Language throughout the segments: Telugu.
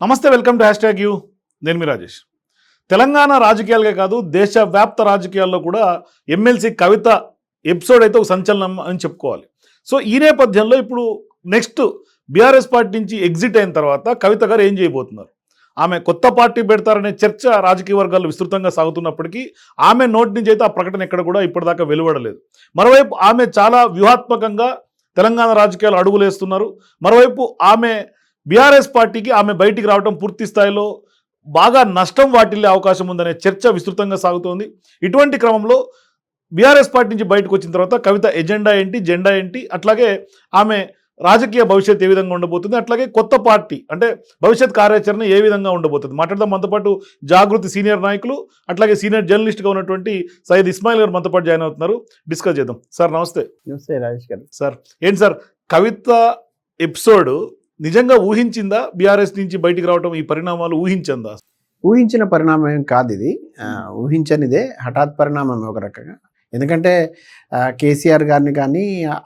నమస్తే, welcome to hash tag you. నేను మీ రాజేష్. తెలంగాణ రాజకీయాలకే కాదు, దేశవ్యాప్త రాజకీయాల్లో కూడా ఎమ్మెల్సీ కవిత ఎపిసోడ్ అయితే ఒక సంచలనం అని చెప్పుకోవాలి. సో ఈ నేపథ్యంలో ఇప్పుడు నెక్స్ట్ బీఆర్ఎస్ పార్టీ నుంచి ఎగ్జిట్ అయిన తర్వాత కవిత గారు ఏం చేయబోతున్నారు? ఆమె కొత్త పార్టీ పెడతారనే చర్చ రాజకీయ వర్గాల్లో విస్తృతంగా సాగుతున్నప్పటికీ ఆమె నోటి నుంచి అయితే ఆ ప్రకటన ఎక్కడ కూడా ఇప్పటిదాకా వెలువడలేదు. మరోవైపు ఆమె చాలా వ్యూహాత్మకంగా తెలంగాణ రాజకీయాలు అడుగులేస్తున్నారు. మరోవైపు ఆమె బీఆర్ఎస్ పార్టీకి ఆమె బయటికి రావడం పూర్తి స్థాయిలో బాగా నష్టం వాటిల్లే అవకాశం ఉందనే చర్చ విస్తృతంగా సాగుతోంది. ఇటువంటి క్రమంలో బీఆర్ఎస్ పార్టీ నుంచి బయటకు వచ్చిన తర్వాత కవిత ఎజెండా ఏంటి, జెండా ఏంటి, అట్లాగే ఆమె రాజకీయ భవిష్యత్తు ఏ విధంగా ఉండబోతుంది, అట్లాగే కొత్త పార్టీ అంటే భవిష్యత్ కార్యాచరణ ఏ విధంగా ఉండబోతుంది మాట్లాడదాం. మనతో పాటు జాగృతి సీనియర్ నాయకులు అట్లాగే సీనియర్ జర్నలిస్ట్గా ఉన్నటువంటి సయ్యద్ ఇస్మాయిల్ గారు మనతో పాటు జాయిన్ అవుతున్నారు. డిస్కస్ చేద్దాం. సార్ నమస్తే. నమస్తే రాజేష్ గారు. సార్ ఏంటి సార్, కవిత ఎపిసోడ్ నిజంగా ఊహించిందా? బీఆర్ఎస్ నుంచి బయటికి రావడం ఈ పరిణామాలు ఊహించిందా? ఊహించిన పరిణామం కాదు ఇది, ఊహించనిదే, హఠాత్ పరిణామం ఒక రకంగా. ఎందుకంటే కేసీఆర్ గారిని కానీ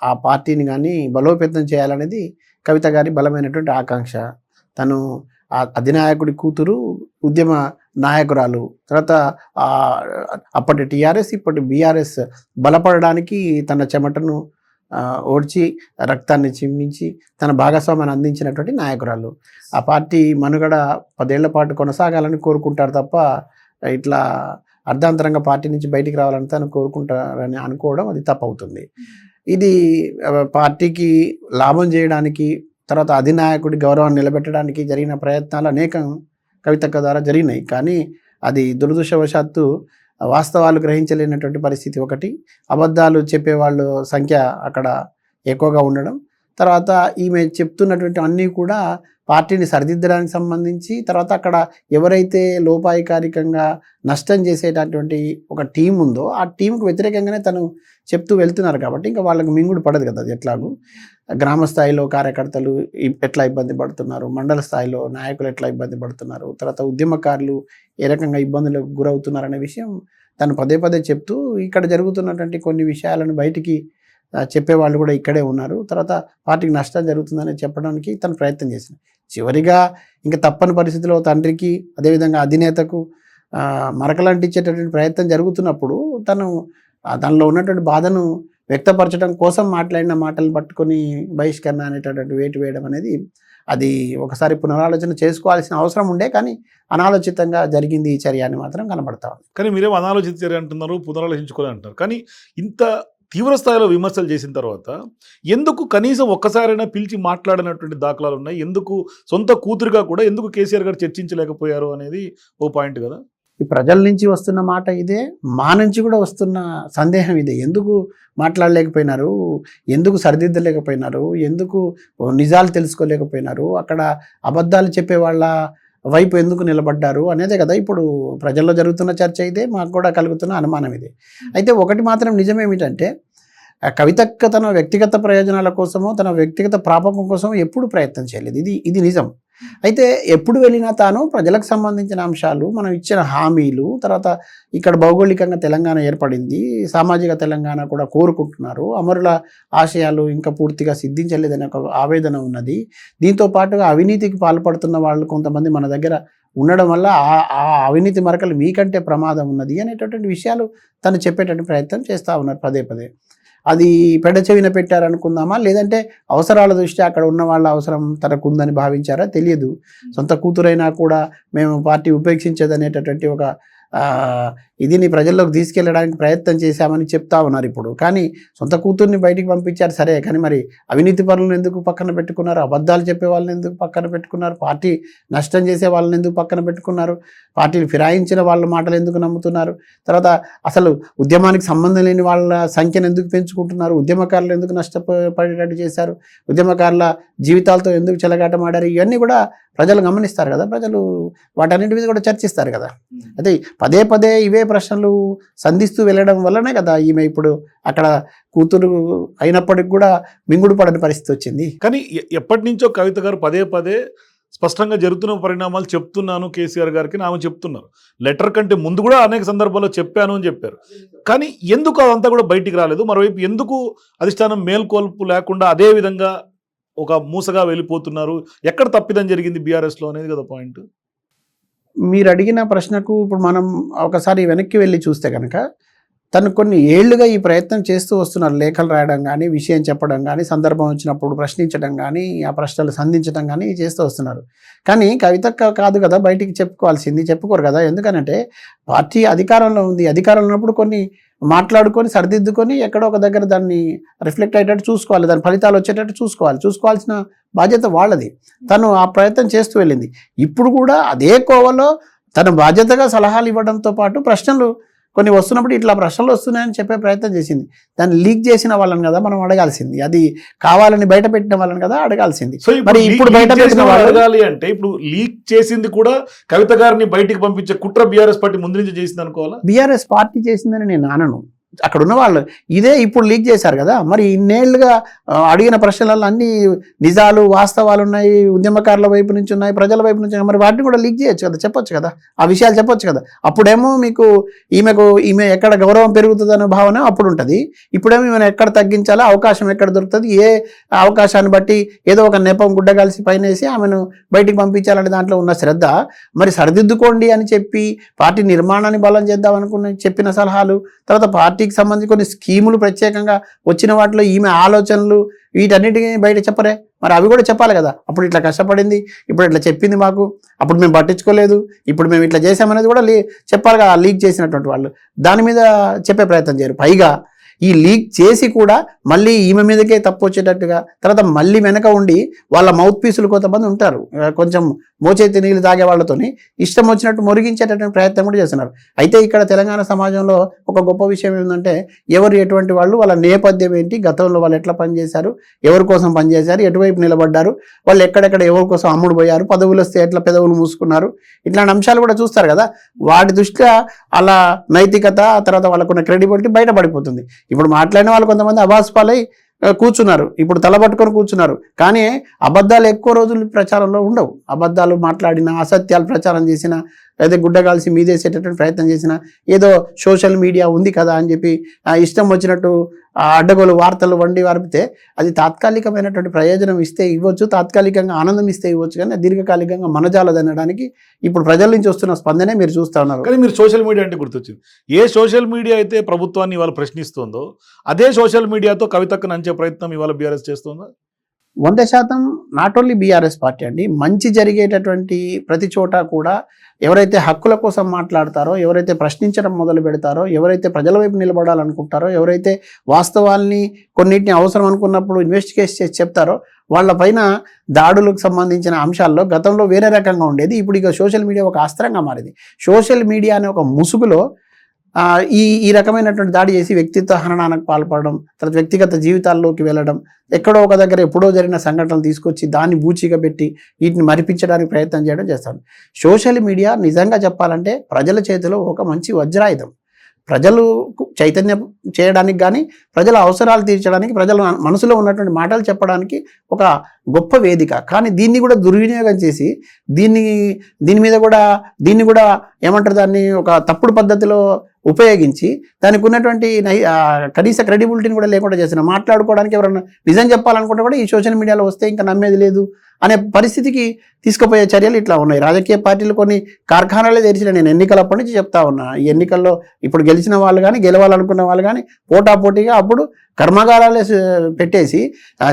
ఆ పార్టీని కానీ బలోపేతం చేయాలనేది కవిత గారి బలమైనటువంటి ఆకాంక్ష. తను అధినాయకుడి కూతురు, ఉద్యమ నాయకురాలు, తర్వాత అప్పటి టీఆర్ఎస్ ఇప్పటి బీఆర్ఎస్ బలపడడానికి తన చెమటను ఓడ్చి రక్తాన్ని చిమ్మించి తన భాగస్వామ్యాన్ని అందించినటువంటి నాయకురాలు. ఆ పార్టీ మనుగడ 10 ఏళ్ల పాటు కొనసాగాలని కోరుకుంటారు తప్ప ఇట్లా అర్ధాంతరంగా పార్టీ నుంచి బయటికి రావాలని తను కోరుకుంటారని అనుకోవడం అది తప్పవుతుంది. ఇది పార్టీకి లాభం చేయడానికి, తర్వాత అధినాయకుడి గౌరవాన్ని నిలబెట్టడానికి జరిగిన ప్రయత్నాలు అనేకం కవిత ద్వారా జరిగినాయి. కానీ అది దురదృష్టవశాత్తు వాస్తవాలు గ్రహించలేనటువంటి పరిస్థితి ఒకటి, అబద్ధాలు చెప్పేవాళ్ళు సంఖ్య అక్కడ ఎక్కువగా ఉండడం, తర్వాత ఈమె చెప్తున్నటువంటి అన్నీ కూడా పార్టీని సరిదిద్దడానికి సంబంధించి, తర్వాత అక్కడ ఎవరైతే లోపాయికారికంగా నష్టం చేసేటటువంటి ఒక టీం ఉందో ఆ టీంకు వ్యతిరేకంగానే తను చెప్తూ వెళ్తున్నారు. కాబట్టి ఇంకా వాళ్ళకి మింగుడు పడదు కదా. అది ఎట్లాగూ గ్రామ స్థాయిలో కార్యకర్తలు ఎట్లా ఇబ్బంది పడుతున్నారు, మండల స్థాయిలో నాయకులు ఎట్లా ఇబ్బంది పడుతున్నారు, తర్వాత ఉద్యమకారులు ఏ రకంగా ఇబ్బందులకు గురవుతున్నారు అనే విషయం తను పదే పదే చెప్తూ ఇక్కడ జరుగుతున్నటువంటి కొన్ని విషయాలను బయటికి చెప్పేవాళ్ళు కూడా ఇక్కడే ఉన్నారు. తర్వాత పార్టీకి నష్టం జరుగుతుందని చెప్పడానికి తను ప్రయత్నం చేసింది. చివరిగా ఇంకా తప్పని పరిస్థితిలో తండ్రికి అదేవిధంగా అధినేతకు మరకలంటించేటటువంటి ప్రయత్నం జరుగుతున్నప్పుడు తను దానిలో ఉన్నటువంటి బాధను వ్యక్తపరచడం కోసం మాట్లాడిన మాటలు పట్టుకొని బహిష్కరణ అనేటటువంటి వేటు వేయడం అనేది అది ఒకసారి పునరాలోచన చేసుకోవాల్సిన అవసరం ఉండే, కానీ అనాలోచితంగా జరిగింది ఈ చర్య అని మాత్రం కనబడతా ఉంది. కానీ మీరేమో అనాలోచిత చర్య అంటున్నారు, పునరాలోచించుకోవాలి అంటారు. కానీ ఇంత తీవ్ర స్థాయిలో విమర్శలు చేసిన తర్వాత ఎందుకు కనీసం ఒక్కసారైనా పిలిచి మాట్లాడినటువంటి దాఖలాలు ఉన్నాయి? ఎందుకు సొంత కూతురుగా కూడా ఎందుకు కేసీఆర్ గారు చర్చించలేకపోయారు అనేది ఓ పాయింట్ కదా. ఈ ప్రజల నుంచి వస్తున్న మాట ఇదే, మా నుంచి కూడా వస్తున్న సందేహం ఇదే. ఎందుకు మాట్లాడలేకపోయినారు, ఎందుకు సరిదిద్దలేకపోయినారు, ఎందుకు నిజాలు తెలుసుకోలేకపోయినారు, అక్కడ అబద్ధాలు చెప్పే వాళ్ళ వైపు ఎందుకు నిలబడ్డారు అనేదే కదా ఇప్పుడు ప్రజల్లో జరుగుతున్న చర్చ ఇదే, మాకు కూడా కలుగుతున్న అనుమానం ఇదే. అయితే ఒకటి మాత్రం నిజమేమిటంటే కవితక్క తన వ్యక్తిగత ప్రయోజనాల కోసమో తన వ్యక్తిగత ప్రాపకం కోసం ఎప్పుడు ప్రయత్నం చేయలేదు. ఇది నిజం. అయితే ఎప్పుడు వెళ్ళినా తాను ప్రజలకు సంబంధించిన అంశాలు, మనం ఇచ్చిన హామీలు, తర్వాత ఇక్కడ భౌగోళికంగా తెలంగాణ ఏర్పడింది, సామాజిక తెలంగాణ కూడా కోరుకుంటున్నారు, అమరుల ఆశయాలు ఇంకా పూర్తిగా సిద్ధించలేదనే ఒక ఆవేదన ఉన్నది, దీంతో పాటుగా అవినీతికి పాల్పడుతున్న వాళ్ళు కొంతమంది మన దగ్గర ఉండడం వల్ల ఆ అవినీతి మరకలు మీకంటే ప్రమాదం ఉన్నది అనేటటువంటి విషయాలు తను చెప్పేటటువంటి ప్రయత్నం చేస్తూ ఉన్నారు పదే పదే. అది పెడచెవిన పెట్టారనుకుందామా, లేదంటే అవసరాల దృష్ట్యా అక్కడ ఉన్న వాళ్ళ అవసరం తనకు ఉందని భావించారా తెలియదు. సొంత కూతురైనా కూడా మేము పార్టీ ఉపేక్షించదనేటటువంటి ఒక ఇదిని ప్రజల్లోకి తీసుకెళ్ళడానికి ప్రయత్నం చేశామని చెప్తా ఉన్నారు ఇప్పుడు. కానీ సొంత కూతుర్ని బయటికి పంపించారు సరే, కానీ మరి అవినీతి పనులను ఎందుకు పక్కన పెట్టుకున్నారు, అబద్ధాలు చెప్పే వాళ్ళని ఎందుకు పక్కన పెట్టుకున్నారు, పార్టీ నష్టం చేసే వాళ్ళని ఎందుకు పక్కన పెట్టుకున్నారు, పార్టీని ఫిరాయించిన వాళ్ళ మాటలు ఎందుకు నమ్ముతున్నారు, తర్వాత అసలు ఉద్యమానికి సంబంధం లేని వాళ్ళ సంఖ్యను ఎందుకు పెంచుకుంటున్నారు, ఉద్యమకారులు ఎందుకు నష్టపడేటట్టు చేశారు, ఉద్యమకారుల జీవితాలతో ఎందుకు చెలగాటమాడారు, ఇవన్నీ కూడా ప్రజలు గమనిస్తారు కదా. ప్రజలు వాటన్నిటి మీద కూడా చర్చిస్తారు కదా. అదే పదే పదే ఇవే ప్రశ్నలు సంధిస్తూ వెళ్ళడం వల్లనే కదా ఈమె ఇప్పుడు అక్కడ కూతురు అయినప్పటికి కూడా మింగుడు పడని పరిస్థితి వచ్చింది. కానీ ఎప్పటి నుంచో కవిత గారు పదే పదే స్పష్టంగా జరుగుతున్న పరిణామాలు చెప్తున్నాను కేసీఆర్ గారికి ఆమె చెప్తున్నారు. లెటర్ కంటే ముందు కూడా అనేక సందర్భాల్లో చెప్పాను అని చెప్పారు. కానీ ఎందుకు అదంతా కూడా బయటికి రాలేదు? మరోవైపు ఎందుకు అధిష్టానం మేల్కొల్పు లేకుండా అదే విధంగా ఒక మూసగా వెళ్ళిపోతున్నారు, ఎక్కడ తప్పిదం జరిగింది బీఆర్ఎస్లో అనేది కదా పాయింట్. మీరు అడిగిన ప్రశ్నకు ఇప్పుడు మనం ఒకసారి వెనక్కి వెళ్ళి చూస్తే కనుక తను కొన్ని ఏళ్లుగా ఈ ప్రయత్నం చేస్తూ వస్తున్నారు. లేఖలు రాయడం కానీ, విషయం చెప్పడం కానీ, సందర్భం వచ్చినప్పుడు ప్రశ్నించడం కానీ, ఆ ప్రశ్నలు సంధించడం కానీ చేస్తూ వస్తున్నారు. కానీ కవిత కాదు కదా బయటికి చెప్పుకోవాల్సింది, చెప్పుకోరు కదా. ఎందుకనంటే పార్టీ అధికారంలో ఉంది, అధికారంలో ఉన్నప్పుడు కొన్ని మాట్లాడుకొని సరిదిద్దుకొని ఎక్కడో ఒక దగ్గర దాన్ని రిఫ్లెక్ట్ అయ్యేటట్టు చూసుకోవాలి, దాని ఫలితాలు వచ్చేటట్టు చూసుకోవాల్సిన బాధ్యత వాళ్ళది. తను ఆ ప్రయత్నం చేస్తూ వెళ్ళింది. ఇప్పుడు కూడా అదే కోవలో తను బాధ్యతగా సలహాలు ఇవ్వడంతో పాటు ప్రశ్నలు కొన్ని వస్తున్నప్పుడు ఇట్లా ప్రశ్నలు వస్తున్నాయని చెప్పే ప్రయత్నం చేసింది. దాన్ని లీక్ చేసిన వాళ్ళని కదా మనం అడగాల్సింది, అది కావాలని బయట పెట్టిన వాళ్ళని కదా అడగాల్సింది. సో మరి ఇప్పుడు బయట పెట్టిన వాళ్ళు అడగాలి అంటే ఇప్పుడు లీక్ చేసింది కూడా కవిత గారిని బయటికి పంపించే కుట్ర బీఆర్ఎస్ పార్టీ ముందు నుంచి చేసింది అనుకోవాలా? బీఆర్ఎస్ పార్టీ చేసిందని నేను అనను. అక్కడ ఉన్న వాళ్ళు ఇదే ఇప్పుడు లీక్ చేశారు కదా. మరి ఇన్నేళ్లుగా అడిగిన ప్రశ్నలలో అన్ని నిజాలు వాస్తవాలు ఉన్నాయి, ఉద్యమకారుల వైపు నుంచి ఉన్నాయి, ప్రజల వైపు నుంచి ఉన్నాయి. మరి వాటిని కూడా లీక్ చేయొచ్చు కదా, చెప్పొచ్చు కదా, ఆ విషయాలు చెప్పొచ్చు కదా. అప్పుడేమో మీకు ఈమె ఎక్కడ గౌరవం పెరుగుతుందనే భావన అప్పుడు ఉంటుంది. ఇప్పుడేమో ఈమెను ఎక్కడ తగ్గించాలో, అవకాశం ఎక్కడ దొరుకుతుంది, ఏ అవకాశాన్ని బట్టి ఏదో ఒక నెపం గుడ్డ కలిసి పైనేసి ఆమెను బయటికి పంపించాలనే దాంట్లో ఉన్న శ్రద్ధ. మరి సరిదిద్దుకోండి అని చెప్పి పార్టీ నిర్మాణాన్ని బలం చేద్దాం అనుకుని చెప్పిన సలహాలు, తర్వాత పార్టీకి సంబంధించి కొన్ని స్కీములు ప్రత్యేకంగా వచ్చిన వాటిలో ఈమె ఆలోచనలు, వీటన్నిటికీ బయట చెప్పరే. మరి అవి కూడా చెప్పాలి కదా. అప్పుడు ఇట్లా కష్టపడింది, ఇప్పుడు ఇట్లా చెప్పింది మాకు, అప్పుడు మేము పట్టించుకోలేదు, ఇప్పుడు మేము ఇట్లా చేసామనేది కూడా చెప్పాలి కదా. లీక్ చేసినటువంటి వాళ్ళు దాని మీద చెప్పే ప్రయత్నం చేయరు. పైగా ఈ లీక్ చేసి కూడా మళ్ళీ ఈమె మీదకే తప్పు వచ్చేటట్టుగా, తర్వాత మళ్ళీ వెనక ఉండి వాళ్ళ మౌత్ పీసులు కొంతమంది ఉంటారు, కొంచెం మోచేతి నీళ్ళు తాగే వాళ్ళతోని ఇష్టం వచ్చినట్టు మొరిగించేటటువంటి ప్రయత్నం కూడా చేస్తున్నారు. అయితే ఇక్కడ తెలంగాణ సమాజంలో ఒక గొప్ప విషయం ఏంటంటే ఎవరు ఎటువంటి వాళ్ళు, వాళ్ళ నేపథ్యం ఏంటి, గతంలో వాళ్ళు ఎట్లా పనిచేశారు, ఎవరి కోసం పనిచేశారు, ఎటువైపు నిలబడ్డారు, వాళ్ళు ఎక్కడెక్కడ ఎవరి కోసం అమ్ముడు పోయారు, పదవులు వస్తే ఎట్లా పెదవులు మూసుకున్నారు, ఇట్లాంటి అంశాలు కూడా చూస్తారు కదా. వాటి దృష్ట్యా అలా నైతికత, తర్వాత వాళ్ళకున్న క్రెడిబిలిటీ బయటపడిపోతుంది. ఇప్పుడు మాట్లాడిన వాళ్ళు కొంతమంది అభాస్పాలై కూర్చున్నారు, ఇప్పుడు తలబట్టుకొని కూర్చున్నారు. కానీ అబద్ధాలు ఎక్కువ రోజులు ప్రచారంలో ఉండవు. అబద్ధాలు మాట్లాడినా, అసత్యాలు ప్రచారం చేసినా, అయితే గుడ్డగాల్సి మీదేసేటటువంటి ప్రయత్నం చేసినా, ఏదో సోషల్ మీడియా ఉంది కదా అని చెప్పి ఇష్టం వచ్చినట్టు అడ్డగోలు వార్తలు వండి వారిపితే అది తాత్కాలికమైనటువంటి ప్రయోజనం ఇస్తే ఇవ్వచ్చు, తాత్కాలికంగా ఆనందం ఇస్తే ఇవ్వచ్చు, కానీ దీర్ఘకాలికంగా మనజాలదనడానికి ఇప్పుడు ప్రజల నుంచి వస్తున్న స్పందనే మీరు చూస్తూ ఉన్నారు. కానీ మీరు సోషల్ మీడియా అంటే గుర్తొచ్చింది, ఏ సోషల్ మీడియా అయితే ప్రభుత్వాన్ని ఇవాళ ప్రశ్నిస్తుందో అదే సోషల్ మీడియాతో కవితకు నంచే ప్రయత్నం ఇవాళ బీఆర్ఎస్ చేస్తుందా? 100% నాట్ ఓన్లీ బీఆర్ఎస్ పార్టీ అండి. మంచి జరిగేటటువంటి ప్రతి చోట కూడా ఎవరైతే హక్కుల కోసం మాట్లాడతారో, ఎవరైతే ప్రశ్నించడం మొదలు పెడతారో, ఎవరైతే ప్రజల వైపు నిలబడాలనుకుంటారో, ఎవరైతే వాస్తవాల్ని కొన్నిటిని అవసరం అనుకున్నప్పుడు ఇన్వెస్టిగేట్ చేసి చెప్తారో, వాళ్ళపైన దాడులకు సంబంధించిన అంశాల్లో గతంలో వేరే రకంగా ఉండేది. ఇప్పుడు ఇక సోషల్ మీడియా ఒక అస్త్రంగా మారింది. సోషల్ మీడియా అనే ఒక ముసుగులో ఈ రకమైనటువంటి దాడి చేసి వ్యక్తిత్వ హననానికి పాల్పడడం, తర్వాత వ్యక్తిగత జీవితాల్లోకి వెళ్ళడం, ఎక్కడో ఒక దగ్గర ఎప్పుడో జరిగిన సంఘటనలు తీసుకొచ్చి దాన్ని బూచిగా పెట్టి వీటిని మరిపించడానికి ప్రయత్నం చేయడం చేస్తాడు. సోషల్ మీడియా నిజంగా చెప్పాలంటే ప్రజల చేతిలో ఒక మంచి వజ్రాయుధం. ప్రజలు చైతన్యం చేయడానికి కానీ, ప్రజల అవసరాలు తీర్చడానికి, ప్రజల మనసులో ఉన్నటువంటి మాటలు చెప్పడానికి ఒక గొప్ప వేదిక. కానీ దీన్ని కూడా దుర్వినియోగం చేసి దీని మీద కూడా ఏమంటారు, దాన్ని ఒక తప్పుడు పద్ధతిలో ఉపయోగించి దానికి ఉన్నటువంటి కనీస క్రెడిబిలిటీని కూడా లేకుండా చేసిన, మాట్లాడుకోవడానికి ఎవరైనా నిజం చెప్పాలనుకుంటే కూడా ఈ సోషల్ మీడియాలో వస్తే ఇంకా నమ్మేది లేదు అనే పరిస్థితికి తీసుకుపోయే చర్యలు ఇట్లా ఉన్నాయి. రాజకీయ పార్టీలు కొన్ని కార్ఖానాలే తెరిచిన నేను ఎన్నికలప్పటి నుంచి చెప్తా ఉన్నా. ఈ ఎన్నికల్లో ఇప్పుడు గెలిచిన వాళ్ళు కానీ, గెలవాలనుకున్న వాళ్ళు కానీ పోటాపోటీగా అప్పుడు కర్మాగారాలే పెట్టేసి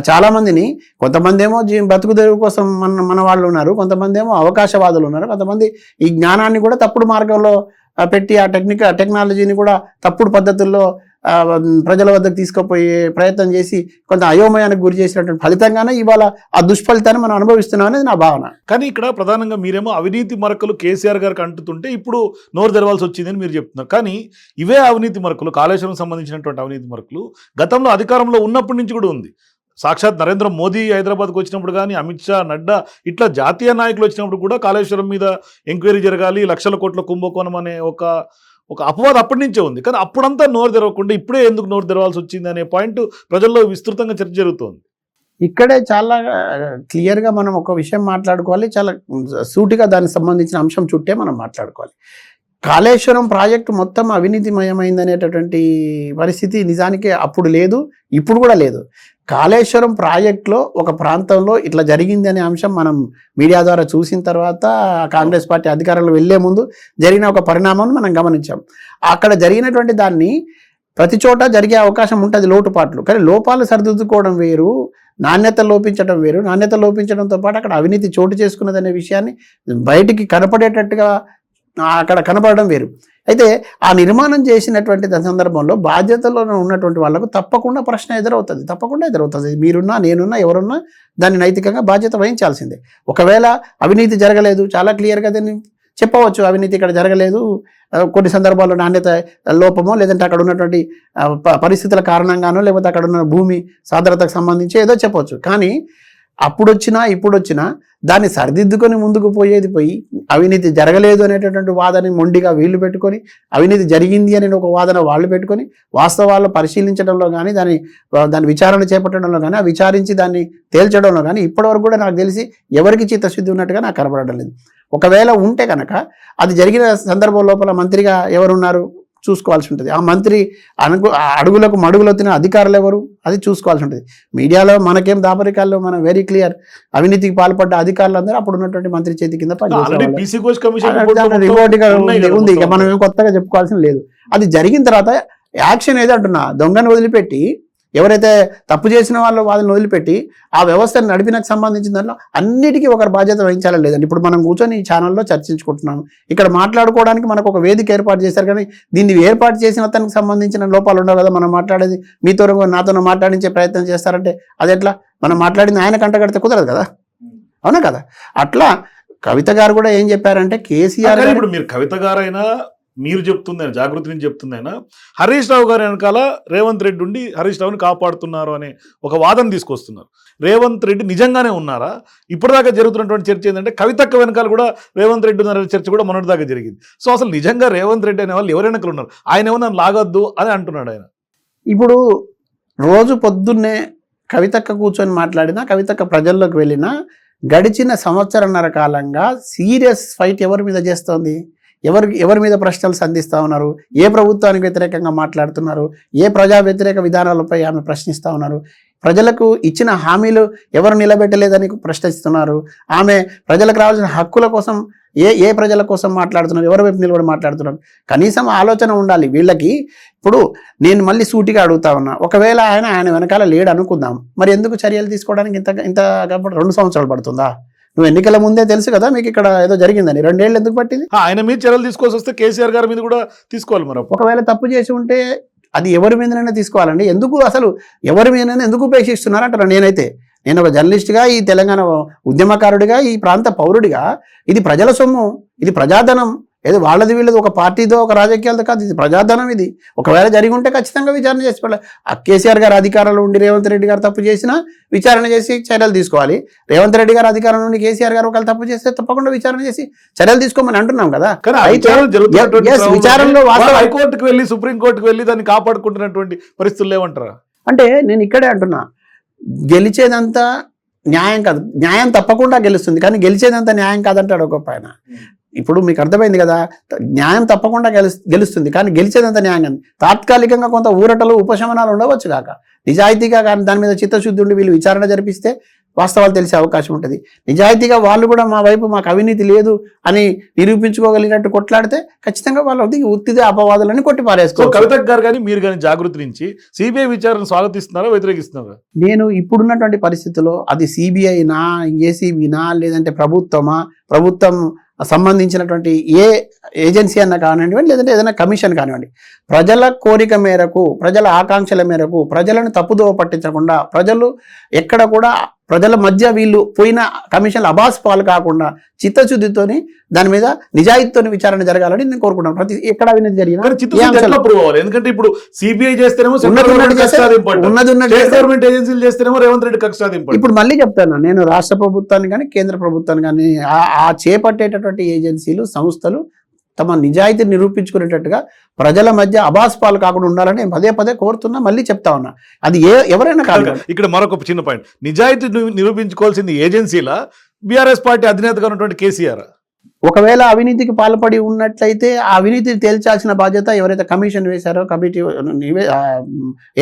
చాలామందిని, కొంతమంది ఏమో బతుకు తెరువు కోసం మన వాళ్ళు ఉన్నారు, కొంతమంది ఏమో అవకాశవాదులు ఉన్నారు, కొంతమంది ఈ జ్ఞానాన్ని కూడా తప్పుడు మార్గంలో పెట్టి ఆ టెక్నాలజీని కూడా తప్పుడు పద్ధతుల్లో ప్రజల వద్దకు తీసుకుపోయే ప్రయత్నం చేసి కొంత అయోమయానికి గురి చేసినటువంటి ఫలితంగానే ఇవాళ ఆ దుష్ఫలితాన్ని మనం అనుభవిస్తున్నాం అనేది నా భావన. కానీ ఇక్కడ ప్రధానంగా మీరేమో అవినీతి మరకలు కేసీఆర్ గారికి అంటుతుంటే ఇప్పుడు నోరు తెరవాల్సి వచ్చిందని మీరు చెప్తున్నారు. కానీ ఇవే అవినీతి మరకలు, కాళేశ్వరం సంబంధించినటువంటి అవినీతి మరకలు గతంలో అధికారంలో ఉన్నప్పటి నుంచి కూడా ఉంది. సాక్షాత్ నరేంద్ర మోదీ హైదరాబాద్కు వచ్చినప్పుడు కానీ, అమిత్ షా, నడ్డా ఇట్లా జాతీయ నాయకులు వచ్చినప్పుడు కూడా కాళేశ్వరం మీద ఎంక్వైరీ జరగాలి, లక్షల కోట్ల కుంభకోణం అనే ఒక అపవాదం అప్పటి నుంచే ఉంది. కానీ అప్పుడంతా నోరు తెరవకుండా ఇప్పుడే ఎందుకు నోరు తెరవాల్సి వచ్చింది అనే పాయింట్ ప్రజల్లో విస్తృతంగా చర్చ జరుగుతోంది. ఇక్కడే చాలా క్లియర్గా మనం ఒక విషయం మాట్లాడుకోవాలి, చాలా సూటిగా దానికి సంబంధించిన అంశం చుట్టే మనం మాట్లాడుకోవాలి. కాళేశ్వరం ప్రాజెక్టు మొత్తం అవినీతిమయమైందనేటటువంటి పరిస్థితి నిజానికి అప్పుడు లేదు, ఇప్పుడు కూడా లేదు. కాళేశ్వరం ప్రాజెక్టులో ఒక ప్రాంతంలో ఇట్లా జరిగింది అనే అంశం మనం మీడియా ద్వారా చూసిన తర్వాత కాంగ్రెస్ పార్టీ అధికారంలో వెళ్లే ముందు జరిగిన ఒక పరిణామం మనం గమనించాం. అక్కడ జరిగినటువంటి దాన్ని ప్రతి చోట జరిగే అవకాశం ఉంటుంది లోటుపాట్లు, కానీ లోపాలు సరిదిద్దుకోవడం వేరు, నాణ్యత లోపించడం వేరు. నాణ్యత లోపించడంతో పాటు అక్కడ అవినీతి చోటు చేసుకున్నదనే విషయాన్ని బయటికి కనపడేటట్టుగా అక్కడ కనపడడం వేరు. అయితే ఆ నిర్మాణం చేసినటువంటి సందర్భంలో బాధ్యతలో ఉన్నటువంటి వాళ్ళకు తప్పకుండా ప్రశ్న ఎదురవుతుంది. మీరున్నా నేనున్నా ఎవరున్నా దాన్ని నైతికంగా బాధ్యత వహించాల్సిందే. ఒకవేళ అవినీతి జరగలేదు, చాలా క్లియర్గా దాన్ని చెప్పవచ్చు, అవినీతి ఇక్కడ జరగలేదు, కొన్ని సందర్భాల్లో నాణ్యత లోపమో లేదంటే అక్కడ ఉన్నటువంటి పరిస్థితుల కారణంగానో లేకపోతే అక్కడ ఉన్న భూమి సాంద్రతకు సంబంధించి ఏదో చెప్పవచ్చు. కానీ అప్పుడొచ్చినా ఇప్పుడొచ్చినా దాన్ని సరిదిద్దుకొని ముందుకు పోయేది పోయి అవినీతి జరగలేదు అనేటటువంటి వాదన మొండిగా వీళ్ళు పెట్టుకొని, అవినీతి జరిగింది అనే ఒక వాదన వాళ్ళు పెట్టుకొని, వాస్తవాలు పరిశీలించడంలో కానీ దాని విచారణ చేపట్టడంలో కానీ, విచారించి దాన్ని తేల్చడంలో కానీ ఇప్పటివరకు కూడా నాకు తెలిసి ఎవరికి చిత్తశుద్ధి ఉన్నట్టుగా నాకు కనబడడం లేదు. ఒకవేళ ఉంటే కనుక అది జరిగిన సందర్భం లోపల మంత్రిగా ఎవరున్నారు చూసుకోవాల్సి ఉంటుంది. ఆ మంత్రి అడుగులకు మడుగులొత్తిన అధికారులు ఎవరు అది చూసుకోవాల్సి ఉంటుంది. మీడియాలో మనకేం దాపరికాల్లో మనం వెరీ క్లియర్, అవినీతికి పాల్పడ్డ అధికారులందరూ అప్పుడు ఉన్నటువంటి మంత్రి చేతి కింద ఉంది. ఇక మనం ఏం కొత్తగా చెప్పుకోవాల్సిన లేదు. అది జరిగిన తర్వాత యాక్షన్ ఏదో అంటున్నా, దొంగను వదిలిపెట్టి ఎవరైతే తప్పు చేసిన వాళ్ళు వాళ్ళని వదిలిపెట్టి ఆ వ్యవస్థను నడిపినకు సంబంధించిన దాంట్లో అన్నిటికీ ఒకరు బాధ్యత వహించాలి లేదండి. ఇప్పుడు మనం కూర్చొని ఈ ఛానల్లో చర్చించుకుంటున్నాం, ఇక్కడ మాట్లాడుకోవడానికి మనకు ఒక వేదిక ఏర్పాటు చేశారు, కానీ దీన్ని ఏర్పాటు చేసిన అతనికి సంబంధించిన లోపాలు ఉండవు కదా. మనం మాట్లాడేది మీతో నాతో మాట్లాడించే ప్రయత్నం చేస్తారంటే అది ఎట్లా? మనం మాట్లాడింది ఆయన కంటగడితే కుదరదు కదా, అవునా కదా? అట్లా కవిత గారు కూడా ఏం చెప్పారంటే కేసీఆర్ ఇప్పుడు మీరు కవిత గారైనా మీరు చెప్తుంది జాగృతి నుంచి చెప్తుందైనా హరీష్ రావు గారి వెనకాల రేవంత్ రెడ్డి ఉండి హరీష్ రావుని కాపాడుతున్నారు అనే ఒక వాదన తీసుకొస్తున్నారు. రేవంత్ రెడ్డి నిజంగానే ఉన్నారా? ఇప్పటిదాకా జరుగుతున్నటువంటి చర్చ ఏంటంటే కవితక్క వెనకాల కూడా రేవంత్ రెడ్డి ఉన్నారనే చర్చ కూడా మొన్నటిదాకా జరిగింది. సో అసలు నిజంగా రేవంత్ రెడ్డి అనే వాళ్ళు ఎవరి వెనకాల ఉన్నారు? ఆయన ఏమన్నా లాగొద్దు అని అంటున్నాడు ఆయన. ఇప్పుడు రోజు పొద్దున్నే కవితక్క కూర్చొని మాట్లాడినా, కవితక్క ప్రజల్లోకి వెళ్ళినా గడిచిన సంవత్సరన్నర కాలంగా సీరియస్ ఫైట్ ఎవరి మీద చేస్తోంది? ఎవరి మీద ప్రశ్నలు సంధిస్తూ ఉన్నారు? ఏ ప్రభుత్వానికి వ్యతిరేకంగా మాట్లాడుతున్నారు? ఏ ప్రజా వ్యతిరేక విధానాలపై ఆమె ప్రశ్నిస్తూ ఉన్నారు? ప్రజలకు ఇచ్చిన హామీలు ఎవరు నిలబెట్టలేదని ప్రశ్నిస్తున్నారు? ఆమె ప్రజలకు రావాల్సిన హక్కుల కోసం ఏ ప్రజల కోసం మాట్లాడుతున్నారు? ఎవరి వైపు నిలబడి మాట్లాడుతున్నారు? కనీసం ఆలోచన ఉండాలి వీళ్ళకి. ఇప్పుడు నేను మళ్ళీ సూటిగా అడుగుతా ఉన్నా, ఒకవేళ ఆయన వెనకాల లేడు అనుకుందాం, మరి ఎందుకు చర్యలు తీసుకోవడానికి ఇంత 2 సంవత్సరాలు పడుతుందా? నువ్వు ఎన్నికల ముందే తెలుసు కదా మీకు ఇక్కడ ఏదో జరిగిందని, 2 ఏళ్ళు ఎందుకు పట్టింది? ఆయన మీద చర్యలు తీసుకోవాల్సి వస్తే కేసీఆర్ గారి మీద కూడా తీసుకోవాలి. మరి ఒకవేళ తప్పు చేసి ఉంటే అది ఎవరి మీదనైనా తీసుకోవాలండి. ఎందుకు అసలు ఎవరి మీదనైనా ఎందుకు ఉపేక్షిస్తున్నారు అంటారు. నేను ఒక జర్నలిస్ట్గా, ఈ తెలంగాణ ఉద్యమకారుడిగా, ఈ ప్రాంత పౌరుడిగా, ఇది ప్రజల సొమ్ము, ఇది ప్రజాధనం, ఏదో వాళ్ళది వీళ్ళది ఒక పార్టీతో ఒక రాజకీయాలతో కాదు, ఇది ప్రజాధనం. ఇది ఒకవేళ జరిగి ఉంటే ఖచ్చితంగా విచారణ చేసుకోవాలి. కేసీఆర్ గారు అధికారంలో ఉండి రేవంత్ రెడ్డి గారు తప్పు చేసినా విచారణ చేసి చర్యలు తీసుకోవాలి. రేవంత్ రెడ్డి గారు అధికారంలో ఉండి కేసీఆర్ గారు ఒకవేళ తప్పు చేస్తే తప్పకుండా విచారణ చేసి చర్యలు తీసుకోమని అంటున్నాం కదా. విచారణలో హైకోర్టుకు వెళ్ళి సుప్రీంకోర్టుకు వెళ్ళి దాన్ని కాపాడుకుంటున్నటువంటి పరిస్థితులు ఏమంటారా? అంటే నేను ఇక్కడే అంటున్నా, గెలిచేదంతా న్యాయం కాదు, న్యాయం తప్పకుండా గెలుస్తుంది, కానీ గెలిచేదంతా న్యాయం కాదంటాడు ఒక ఆయన. ఇప్పుడు మీకు అర్థమైంది కదా, న్యాయం తప్పకుండా గెలుస్తుంది, కానీ గెలిచేదంత న్యాయం. తాత్కాలికంగా కొంత ఊరటలు ఉపశమనాలు ఉండవచ్చు కాక, నిజాయితీగా కానీ దాని మీద చిత్తశుద్ధి ఉండి వీళ్ళు విచారణ జరిపిస్తే వాస్తవాలు తెలిసే అవకాశం ఉంటుంది. నిజాయితీగా వాళ్ళు కూడా మా వైపు మాకు అవినీతి లేదు అని నిరూపించుకోగలిగినట్టు కొట్లాడితే ఖచ్చితంగా వాళ్ళు ఉత్తిదే అపవాదులని కొట్టి పారేసుకోవచ్చు. కవిత గారు కానీ మీరు కానీ జాగృతి నుంచి సిబిఐ విచారణ స్వాగతిస్తున్నారా, వ్యతిరేకిస్తున్నారా? నేను ఇప్పుడున్నటువంటి పరిస్థితుల్లో అది సిబిఐనా, ఏసీబీనా, లేదంటే ప్రభుత్వం సంబంధించినటువంటి ఏ ఏజెన్సీ అన్న కానివ్వండి, లేదంటే ఏదైనా కమిషన్ కానివ్వండి, ప్రజల కోరిక మేరకు, ప్రజల ఆకాంక్షల మేరకు, ప్రజలను తప్పుదోవ పట్టించకుండా, ప్రజలు ఎక్కడ కూడా ప్రజల మధ్య వీళ్ళు పోయిన కమిషన్లు అబాస్ పాలు కాకుండా చిత్తశుద్ధితోని దాని మీద నిజాయితీతో విచారణ జరగాలని నేను కోరుకుంటాను. ప్రతి ఎక్కడ అవినీతి జరిగినా ఎందుకంటే ఇప్పుడు సిబిఐ చేస్తేనేమో రేవంత్ రెడ్డి కక్షాదింపు. ఇప్పుడు మళ్ళీ చెప్తాను, నేను రాష్ట్ర ప్రభుత్వాన్ని కానీ కేంద్ర ప్రభుత్వాన్ని కానీ ఆ చేపట్టేటటువంటి ఏజెన్సీలు, సంస్థలు తమ నిజాయితీ నిరూపించుకునేటట్టుగా ప్రజల మధ్య అబాస్పాలు కాకుండా ఉండాలని నేను పదే కోరుతున్నా, మళ్ళీ చెప్తా ఉన్నా. అది ఎవరైనా కాదు. ఇక్కడ మరొక చిన్న పాయింట్, నిజాయితీ నిరూపించుకోవాల్సింది ఏజెన్సీలా, బీఆర్ఎస్ పార్టీ అధినేతగా ఉన్నటువంటి కేసీఆర్? ఒకవేళ అవినీతికి పాల్పడి ఉన్నట్లయితే ఆ అవినీతిని తేల్చాల్సిన బాధ్యత ఎవరైతే కమిషన్ వేశారో కమిటీ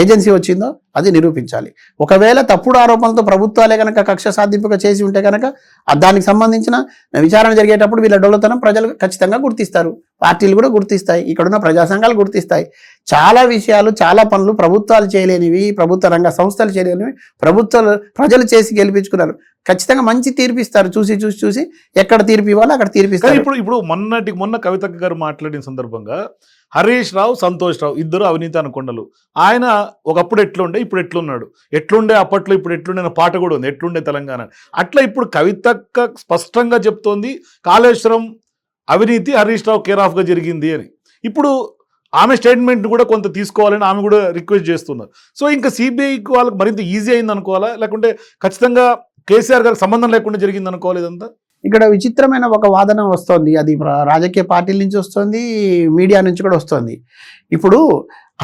ఏజెన్సీ వచ్చిందో అది నిరూపించాలి. ఒకవేళ తప్పుడు ఆరోపణలతో ప్రభుత్వాలే కనుక కక్ష సాధింపుగా చేసి ఉంటే కనుక దానికి సంబంధించిన విచారణ జరిగేటప్పుడు వీళ్ళ డొల్లతనం ప్రజలు ఖచ్చితంగా గుర్తిస్తారు, పార్టీలు కూడా గుర్తిస్తాయి, ఇక్కడున్న ప్రజా సంఘాలు గుర్తిస్తాయి. చాలా విషయాలు చాలా పనులు ప్రభుత్వాలు చేయలేనివి, ప్రభుత్వ రంగ సంస్థలు చేయలేనివి ప్రభుత్వాలు ప్రజలు చేసి గెలిపించుకున్నారు. ఖచ్చితంగా మంచి తీర్పు ఇస్తారు. చూసి ఎక్కడ తీర్పు ఇవ్వాలో అక్కడ తీర్పిస్తారు. ఇప్పుడు మొన్న కవితక్క గారు మాట్లాడిన సందర్భంగా హరీష్ రావు, సంతోష్ రావు ఇద్దరు అవినీతి అనుకొండలు. ఆయన ఒకప్పుడు ఎట్లుండే, ఇప్పుడు ఎట్లున్నాడు, ఎట్లుండే అప్పట్లో ఇప్పుడు ఎట్లుండే అనే పాట కూడా ఉంది, ఎట్లుండే తెలంగాణ. అట్లా ఇప్పుడు కవితక్క స్పష్టంగా చెప్తోంది కాళేశ్వరం అవినీతి హరీష్ రావు కేర్ ఆఫ్గా జరిగింది అని. ఇప్పుడు ఆమె స్టేట్మెంట్ కూడా కొంత తీసుకోవాలని ఆమె కూడా రిక్వెస్ట్ చేస్తున్నారు. సో ఇంకా సిబిఐకి వాళ్ళకి మరింత ఈజీ అయింది అనుకోవాలా, లేకుంటే ఖచ్చితంగా కేసీఆర్ గారికి సంబంధం లేకుండా జరిగింది అనుకోవాలి ఇదంతా? ఇక్కడ విచిత్రమైన ఒక వాదన వస్తుంది, అది రాజకీయ పార్టీల నుంచి వస్తుంది, మీడియా నుంచి కూడా వస్తుంది. ఇప్పుడు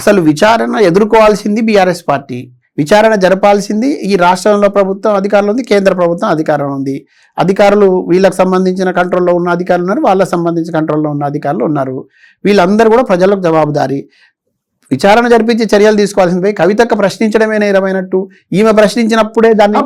అసలు విచారణ ఎదుర్కోవాల్సింది బీఆర్ఎస్ పార్టీ, విచారణ జరపాల్సింది ఈ రాష్ట్రంలో ప్రభుత్వం అధికారంలో ఉంది, కేంద్ర ప్రభుత్వం అధికారంలో ఉంది. అధికారులు వీళ్ళకి సంబంధించిన కంట్రోల్లో ఉన్న అధికారులు ఉన్నారు, వాళ్ళకి సంబంధించిన కంట్రోల్లో ఉన్న అధికారులు ఉన్నారు. వీళ్ళందరూ కూడా ప్రజలకు జవాబుదారీ. విచారణ జరిపించి చర్యలు తీసుకోవాల్సింది కవితక్క ప్రశ్నించడమే నేరమైనట్టు. ఈమె ప్రశ్నించినప్పుడే దాన్ని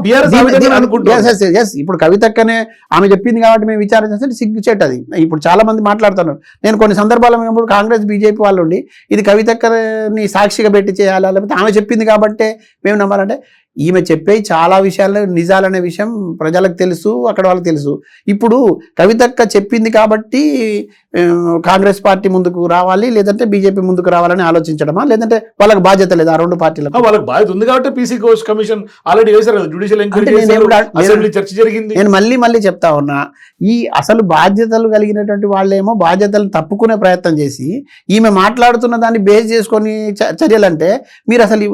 ఇప్పుడు కవితక్కనే ఆమె చెప్పింది కాబట్టి మేము విచారణ చేస్తే సిగ్గుచేట అది. ఇప్పుడు చాలా మంది మాట్లాడుతున్నారు. నేను కొన్ని సందర్భాల్లో కాంగ్రెస్ బీజేపీ వాళ్ళు ఉండి ఇది కవితక్కని సాక్షిగా పెట్టి చేయాలా, లేకపోతే ఆమె చెప్పింది కాబట్టే మేము నమ్మాలంటే ఈమె చెప్పే చాలా విషయాల్లో నిజాలనే విషయం ప్రజలకు తెలుసు, అక్కడ వాళ్ళకి తెలుసు. ఇప్పుడు కవితక్క చెప్పింది కాబట్టి కాంగ్రెస్ పార్టీ ముందుకు రావాలి, లేదంటే బీజేపీ ముందుకు రావాలని ఆలోచించడమా, లేదంటే వాళ్ళకి బాధ్యత లేదా? ఆ రెండు పార్టీలకు వాళ్ళకి బాధ్యత ఉంది కాబట్టి పీసీ కమిషన్ ఆల్రెడీ వేశారు కదా, జ్యుడిషియల్ ఎంక్వైరీ చర్చ జరిగింది. నేను మళ్ళీ చెప్తా ఉన్నా, ఈ అసలు బాధ్యతలు కలిగినటువంటి వాళ్ళేమో బాధ్యతలను తప్పుకునే ప్రయత్నం చేసి ఈమె మాట్లాడుతున్న దాన్ని బేస్ చేసుకొని చర్యలంటే మీరు అసలు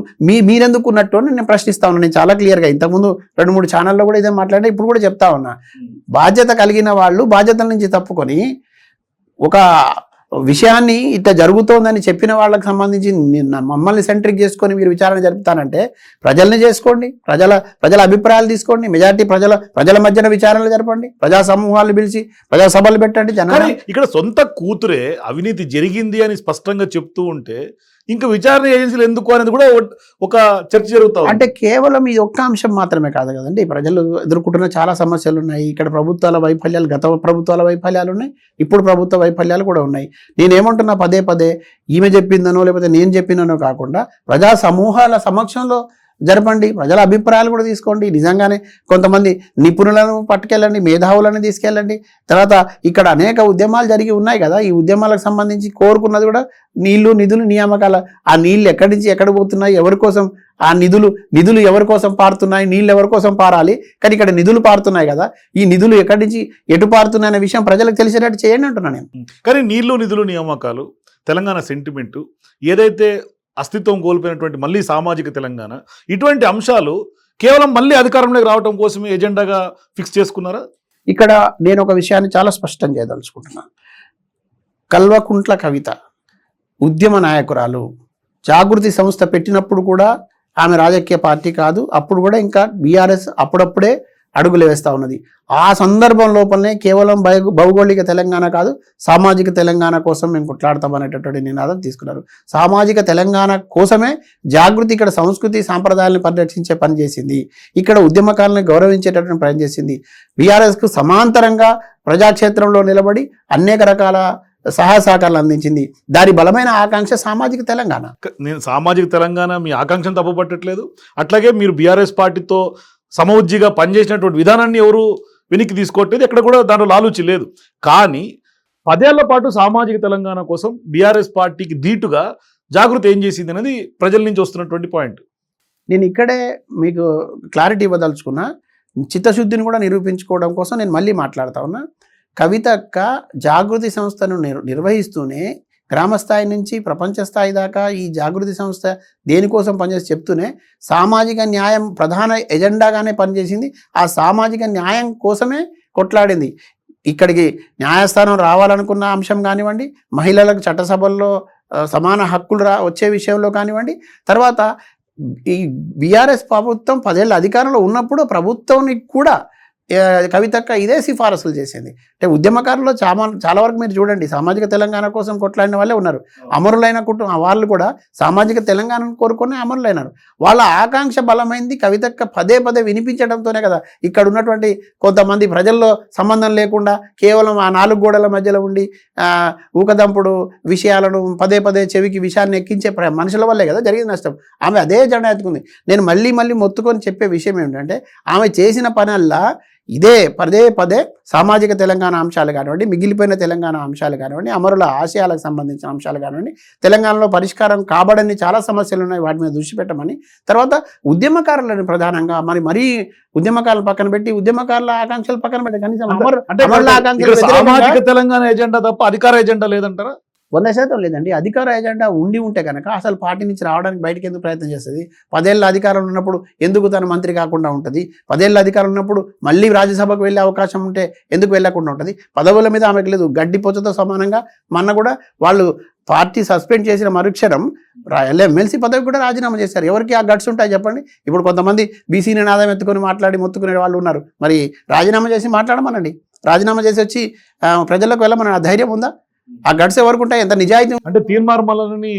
మీరెందుకు ఉన్నట్టు నేను ప్రశ్నిస్తా ఉన్నా. నేను చాలా క్లియర్గా ఇంతకుముందు 2-3 ఛానల్లో కూడా ఇదే మాట్లాడినా, ఇప్పుడు కూడా చెప్తా ఉన్నా. బాధ్యత కలిగిన వాళ్ళు బాధ్యతల నుంచి తప్పుకొని ఒక విషయాన్ని ఇట్లా జరుగుతోందని చెప్పిన వాళ్ళకి సంబంధించి మమ్మల్ని సెంట్రిక్ చేసుకొని మీరు విచారణ జరుపుతానంటే ప్రజల్ని చేసుకోండి, ప్రజల అభిప్రాయాలు తీసుకోండి, మెజారిటీ ప్రజల మధ్యన విచారణలు జరపండి, ప్రజా సమూహాలు పిలిచి ప్రజా సభలు పెట్టండి. జనాలు ఇక్కడ సొంత కూతురే అవినీతి జరిగింది అని స్పష్టంగా చెప్తూ ఉంటే ఇంకా విచారణ ఏజెన్సీలు ఎందుకు అనేది కూడా ఒక చర్చ జరుగుతుంది. అంటే కేవలం ఇది ఒక్క అంశం మాత్రమే కాదు కదండి, ప్రజలు ఎదుర్కొంటున్న చాలా సమస్యలు ఉన్నాయి. ఇక్కడ ప్రభుత్వాల వైఫల్యాలు, గత ప్రభుత్వాల వైఫల్యాలు ఉన్నాయి, ఇప్పుడు ప్రభుత్వ వైఫల్యాలు కూడా ఉన్నాయి. నేనేమంటున్నా పదే ఈమె చెప్పిందనో లేకపోతే నేను చెప్పిననో కాకుండా ప్రజా సమూహాల సమక్షంలో జరపండి, ప్రజల అభిప్రాయాలు కూడా తీసుకోండి. నిజంగానే కొంతమంది నిపుణులను పట్టుకెళ్ళండి, మేధావులను తీసుకెళ్ళండి. తర్వాత ఇక్కడ అనేక ఉద్యమాలు జరిగి ఉన్నాయి కదా, ఈ ఉద్యమాలకు సంబంధించి కోరుకున్నది కూడా నీళ్లు, నిధులు, నియామకాల. ఆ నీళ్లు ఎక్కడి నుంచి ఎక్కడ పోతున్నాయి, ఎవరి కోసం ఆ నిధులు ఎవరి కోసం పారుతున్నాయి, నీళ్ళు ఎవరి కోసం పారాలి, కానీ ఇక్కడ నిధులు పారుతున్నాయి కదా, ఈ నిధులు ఎక్కడి నుంచి ఎటు పారుతున్నాయి అనే విషయం ప్రజలకు తెలిసేటట్టు చేయండి అంటున్నా నేను. కానీ నీళ్లు, నిధులు, నియామకాలు, తెలంగాణ సెంటిమెంటు, ఏదైతే అస్తిత్వం కోల్పోయినటువంటి మళ్ళీ సామాజిక తెలంగాణ, ఇటువంటి అంశాలు కేవలం మళ్ళీ అధికారంలోకి రావడం కోసమే ఎజెండాగా ఫిక్స్ చేసుకున్నారా? ఇక్కడ నేను ఒక విషయాన్ని చాలా స్పష్టం చేయదలుచుకుంటున్నాను. కల్వకుంట్ల కవిత ఉద్యమ నాయకురాలు, జాగృతి సంస్థ పెట్టినప్పుడు కూడా ఆమె రాజకీయ పార్టీ కాదు, అప్పుడు కూడా ఇంకా బీఆర్ఎస్ అప్పుడప్పుడే అడుగులు వేస్తూ ఉన్నది. ఆ సందర్భం లోపలనే కేవలం భౌగోళిక తెలంగాణ కాదు, సామాజిక తెలంగాణ కోసం మేము కొట్లాడతామనేటటువంటి నినాదం తీసుకున్నారు. సామాజిక తెలంగాణ కోసమే జాగృతి ఇక్కడ సంస్కృతి సాంప్రదాయాలను పరిరక్షించే పని చేసింది, ఇక్కడ ఉద్యమకాలను గౌరవించేటటువంటి పని చేసింది. బీఆర్ఎస్కు సమాంతరంగా ప్రజాక్షేత్రంలో నిలబడి అనేక రకాల సహాయ సహకారాలు అందించింది. దాని బలమైన ఆకాంక్ష సామాజిక తెలంగాణ. నేను సామాజిక తెలంగాణ మీ ఆకాంక్షను తప్పుపట్టట్లేదు. అట్లాగే మీరు బీఆర్ఎస్ పార్టీతో సమవుజ్జిగా పనిచేసినటువంటి విధానాన్ని ఎవరు వెనక్కి తీసుకోవట్లేదు, ఎక్కడ కూడా దాంట్లో లాలూచి లేదు. కానీ 10 ఏళ్ల పాటు సామాజిక తెలంగాణ కోసం బీఆర్ఎస్ పార్టీకి ధీటుగా జాగృతి ఏం చేసింది అనేది ప్రజల నుంచి వస్తున్నటువంటి పాయింట్. నేను ఇక్కడే మీకు క్లారిటీ ఇవ్వదలుచుకున్నా, చిత్తశుద్ధిని కూడా నిరూపించుకోవడం కోసం నేను మళ్ళీ మాట్లాడుతా ఉన్నా. కవితక్క జాగృతి సంస్థను నిర్వహిస్తూనే గ్రామస్థాయి నుంచి ప్రపంచ స్థాయి దాకా ఈ జాగృతి సంస్థ దేనికోసం పనిచేసి చెప్తూనే సామాజిక న్యాయం ప్రధాన ఎజెండాగానే పనిచేసింది. ఆ సామాజిక న్యాయం కోసమే కొట్లాడింది. ఇక్కడికి న్యాయస్థానం రావాలనుకున్న అంశం కానివ్వండి, మహిళలకు చట్టసభల్లో సమాన హక్కులు వచ్చే విషయంలో కానివ్వండి, తర్వాత ఈ బీఆర్ఎస్ ప్రభుత్వం 10 ఏళ్ళ అధికారంలో ఉన్నప్పుడు ప్రభుత్వానికి కూడా కవితక్క ఇదే సిఫారసులు చేసింది. అంటే ఉద్యమకారులు చాలా వరకు మీరు చూడండి సామాజిక తెలంగాణ కోసం కొట్లాడిన వాళ్ళే ఉన్నారు. అమరులైన వాళ్ళు కూడా సామాజిక తెలంగాణను కోరుకునే అమరులైనారు. వాళ్ళ ఆకాంక్ష బలమైంది కవితక్క పదే పదే వినిపించడంతోనే కదా ఇక్కడ ఉన్నటువంటి కొంతమంది ప్రజల్లో సంబంధం లేకుండా కేవలం ఆ 4 గోడల మధ్యలో ఉండి ఊకదంపుడు విషయాలను పదే పదే చెవికి విషయాన్ని ఎక్కించే మనుషుల వల్లే కదా జరిగిన నష్టం. ఆమె అదే జెండా ఎత్తుకుంది. నేను మళ్ళీ మొత్తుకొని చెప్పే విషయం ఏమిటంటే ఆమె చేసిన పనల్లా ఇదే పదే పదే సామాజిక తెలంగాణ అంశాలు కానివ్వండి, మిగిలిపోయిన తెలంగాణ అంశాలు కానివ్వండి, అమరుల ఆశయాలకు సంబంధించిన అంశాలు కానివ్వండి, తెలంగాణలో పరిష్కారం కాబడని చాలా సమస్యలు ఉన్నాయి, వాటి మీద దృష్టి పెట్టమని. తర్వాత ఉద్యమకారులను ప్రధానంగా మరీ ఉద్యమకారులు పక్కన పెట్టి ఉద్యమకారుల ఆకాంక్షలు పక్కన పెట్టి కనీసం అమరుల ఆకాంక్షలు సామాజిక తెలంగాణ ఎజెండా తప్ప అధికార ఎజెండా లేదంటారా? 100% లేదండి. అధికార ఎజెండా ఉంటే కనుక అసలు పార్టీ నుంచి రావడానికి బయటకు ఎందుకు ప్రయత్నం చేస్తుంది? 10 ఏళ్ళ అధికారం ఉన్నప్పుడు ఎందుకు తను మంత్రి కాకుండా ఉంటుంది? 10 ఏళ్ళ అధికారం ఉన్నప్పుడు మళ్ళీ రాజ్యసభకు వెళ్ళే అవకాశం ఉంటే ఎందుకు వెళ్ళకుండా ఉంటుంది? పదవుల మీద ఆమెకు లేదు. గడ్డి పొచ్చతో సమానంగా మొన్న కూడా వాళ్ళు పార్టీ సస్పెండ్ చేసిన మరుక్షణం ఎమ్మెల్సీ పదవి కూడా రాజీనామా చేశారు. ఎవరికి ఆ గట్స్ ఉంటాయి చెప్పండి? ఇప్పుడు కొంతమంది బీసీ నినాదం ఎత్తుకొని మొత్తుకునే వాళ్ళు ఉన్నారు. మరి రాజీనామా చేసి మాట్లాడమనండి. రాజీనామా చేసి వచ్చి ప్రజలకు వెళ్ళమని ఆ ధైర్యం ఉందా? ఆ గట్స్ ఎవరికి ఉంటాయి? ఎంత నిజాయితీ? అంటే తీర్మార్మలని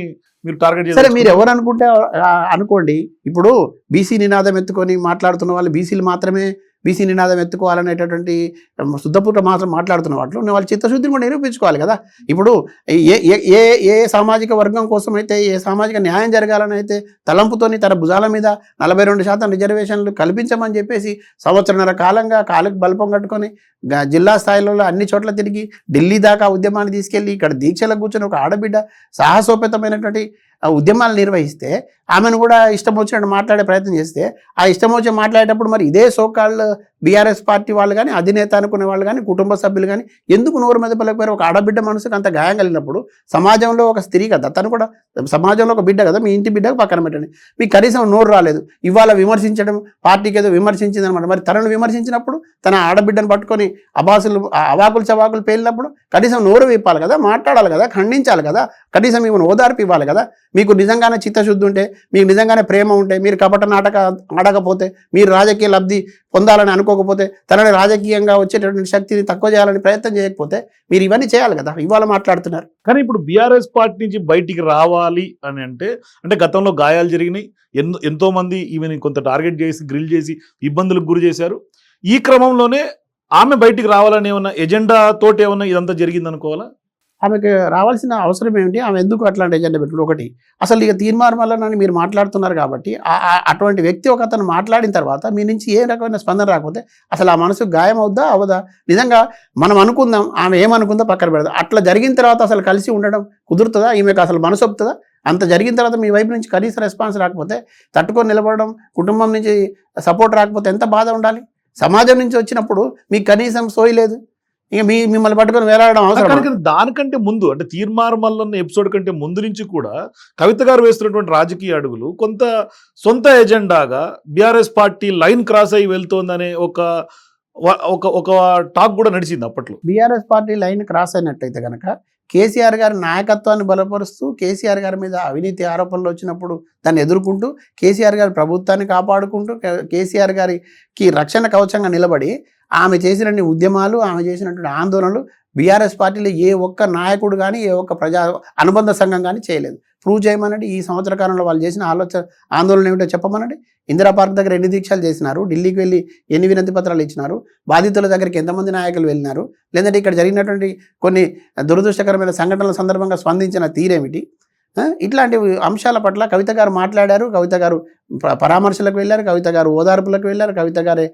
మీరు టార్గెట్ సరే, మీరు ఎవరు అనుకుంటే అనుకోండి. ఇప్పుడు బీసీ నినాదం ఎత్తుకొని మాట్లాడుతున్న వాళ్ళు బీసీలు మాత్రమే బీసీ నినాదం ఎత్తుకోవాలనేటటువంటి శుద్ధపూర్వ మాత్రం మాట్లాడుతున్న వాటిలో వాళ్ళ చిత్తశుద్ధిని కూడా నిరూపించుకోవాలి కదా. ఇప్పుడు ఏ సామాజిక వర్గం కోసం అయితే, ఏ సామాజిక న్యాయం జరగాలని అయితే తలంపుతోని తన భుజాల మీద 42% రిజర్వేషన్లు కల్పించమని చెప్పేసి సంవత్సరన్నర కాలంగా కాలుకు బల్పం కట్టుకొని జిల్లా స్థాయిలో అన్ని చోట్ల తిరిగి ఢిల్లీ దాకా ఉద్యమాన్ని తీసుకెళ్ళి ఇక్కడ దీక్షలకు కూర్చొని ఒక ఆడబిడ్డ సాహసోపేతమైనటువంటి ఉద్యమాలు నిర్వహిస్తే ఆమెను కూడా ఇష్టం వచ్చినట్టు మాట్లాడే ప్రయత్నం చేస్తే, ఆ ఇష్టం వచ్చి మాట్లాడేటప్పుడు మరి ఇదే సోకాళ్ళు బీఆర్ఎస్ పార్టీ వాళ్ళు కానీ, అధినేత అనుకునే వాళ్ళు కానీ, కుటుంబ సభ్యులు కానీ ఎందుకు నోరు మెదపలేకపోయారు? ఒక ఆడబిడ్డ మనసుకు అంత గాయం కలిగినప్పుడు సమాజంలో ఒక స్త్రీ కదా, తను కూడా సమాజంలో ఒక బిడ్డ కదా, మీ ఇంటి బిడ్డకు పక్కన పెట్టండి. మీకు కనీసం నోరు రాలేదు. ఇవాళ విమర్శించడం, పార్టీకి ఏదో విమర్శించింది అనమాట. మరి తనను విమర్శించినప్పుడు తన ఆడబిడ్డను పట్టుకొని అవాకులు చవాకులు పేలినప్పుడు కనీసం నోరు విప్పాలి కదా, మాట్లాడాలి కదా, ఖండించాలి కదా, కనీసం మీకు ఓదార్పు ఇవ్వాలి కదా. మీకు నిజంగానే చిత్తశుద్ధి ఉంటే, మీకు నిజంగానే ప్రేమ ఉంటే, మీరు కపట నాటక ఆడకపోతే, మీరు రాజకీయ లబ్ధి పొందాలని అనుకోకపోతే, తనని రాజకీయంగా వచ్చేటటువంటి శక్తిని తక్కువ చేయాలని ప్రయత్నం చేయకపోతే మీరు ఇవన్నీ చేయాలి కదా. ఇవాళ మాట్లాడుతున్నారు. కానీ ఇప్పుడు బీఆర్ఎస్ పార్టీ నుంచి బయటికి రావాలి అని అంటే గతంలో గాయాలు జరిగినాయి, ఎంతో మంది ఈమెని కొంత టార్గెట్ చేసి గ్రిల్ చేసి ఇబ్బందులకు గురి చేశారు. ఈ క్రమంలోనే ఆమె బయటికి రావాలని ఏమన్నా ఎజెండా తోటి ఏమన్నా ఇదంతా జరిగింది అనుకోవాలా? ఆమెకు రావాల్సిన అవసరం ఏమిటి? ఆమె ఎందుకు అట్లాంటి ఎజెండా పెట్టుకుంది? ఒకటి, అసలు ఇక తీర్మార్మలని మీరు మాట్లాడుతున్నారు కాబట్టి అటువంటి వ్యక్తి ఒక అతను మాట్లాడిన తర్వాత మీ నుంచి ఏ రకమైన స్పందన రాకపోతే అసలు ఆ మనసుకు గాయం అవుద్దా అవదా? నిజంగా మనం అనుకుందాం, ఆమె ఏమనుకుందో పక్కన పెడదాం. అట్లా జరిగిన తర్వాత అసలు కలిసి ఉండడం కుదురుతుందా? ఈమెకు అసలు మనసు ఒప్పుతుందా? అంత జరిగిన తర్వాత మీ వైపు నుంచి కనీస రెస్పాన్స్ రాకపోతే, తట్టుకొని నిలబడడం, కుటుంబం నుంచి సపోర్ట్ రాకపోతే ఎంత బాధ ఉండాలి? సమాజం నుంచి వచ్చినప్పుడు మీకు కనీసం సోయి లేదు, ఇక మిమ్మల్ని పట్టుకొని వేలాడడం అవసరం. దానికంటే ముందు అంటే తీర్మార్మల్ల ఎపిసోడ్ కంటే ముందు నుంచి కూడా కవిత గారు వేస్తున్నటువంటి రాజకీయ అడుగులు కొంత సొంత ఎజెండాగా బీఆర్ఎస్ పార్టీ లైన్ క్రాస్ అయ్యి వెళ్తోందనే ఒక టాక్ కూడా నడిచింది అప్పట్లో. బీఆర్ఎస్ పార్టీ లైన్ క్రాస్ అయినట్టయితే కనుక కేసీఆర్ గారి నాయకత్వాన్ని బలపరుస్తూ, కేసీఆర్ గారి మీద అవినీతి ఆరోపణలు వచ్చినప్పుడు దాన్ని ఎదుర్కొంటూ, కేసీఆర్ గారి ప్రభుత్వాన్ని కాపాడుకుంటూ, కేసీఆర్ గారికి రక్షణ కవచంగా నిలబడి ఆమె చేసినన్ని ఉద్యమాలు, ఆమె చేసినటువంటి ఆందోళనలు బీఆర్ఎస్ పార్టీలో ఏ ఒక్క నాయకుడు కానీ, ఏ ఒక్క ప్రజా అనుబంధ సంఘం కానీ చేయలేదు. ప్రూవ్ చేయమనండి. ఈ సంవత్సర కాలంలో వాళ్ళు చేసిన ఆందోళన ఏమిటో చెప్పమనండి. ఇందిరా పార్క్ దగ్గర ఎన్ని దీక్షలు చేసినారు, ఢిల్లీకి వెళ్ళి ఎన్ని వినతి పత్రాలు ఇచ్చినారు, బాధితుల దగ్గరికి ఎంతమంది నాయకులు వెళ్ళినారు, లేదంటే ఇక్కడ జరిగినటువంటి కొన్ని దురదృష్టకరమైన సంఘటనల సందర్భంగా స్పందించిన తీరేమిటి? ఇట్లాంటి అంశాల పట్ల కవిత గారు మాట్లాడారు. కవిత గారు పరామర్శలకు వెళ్ళారు, కవిత గారు ఓదార్పులకు వెళ్ళారు, కవిత గారే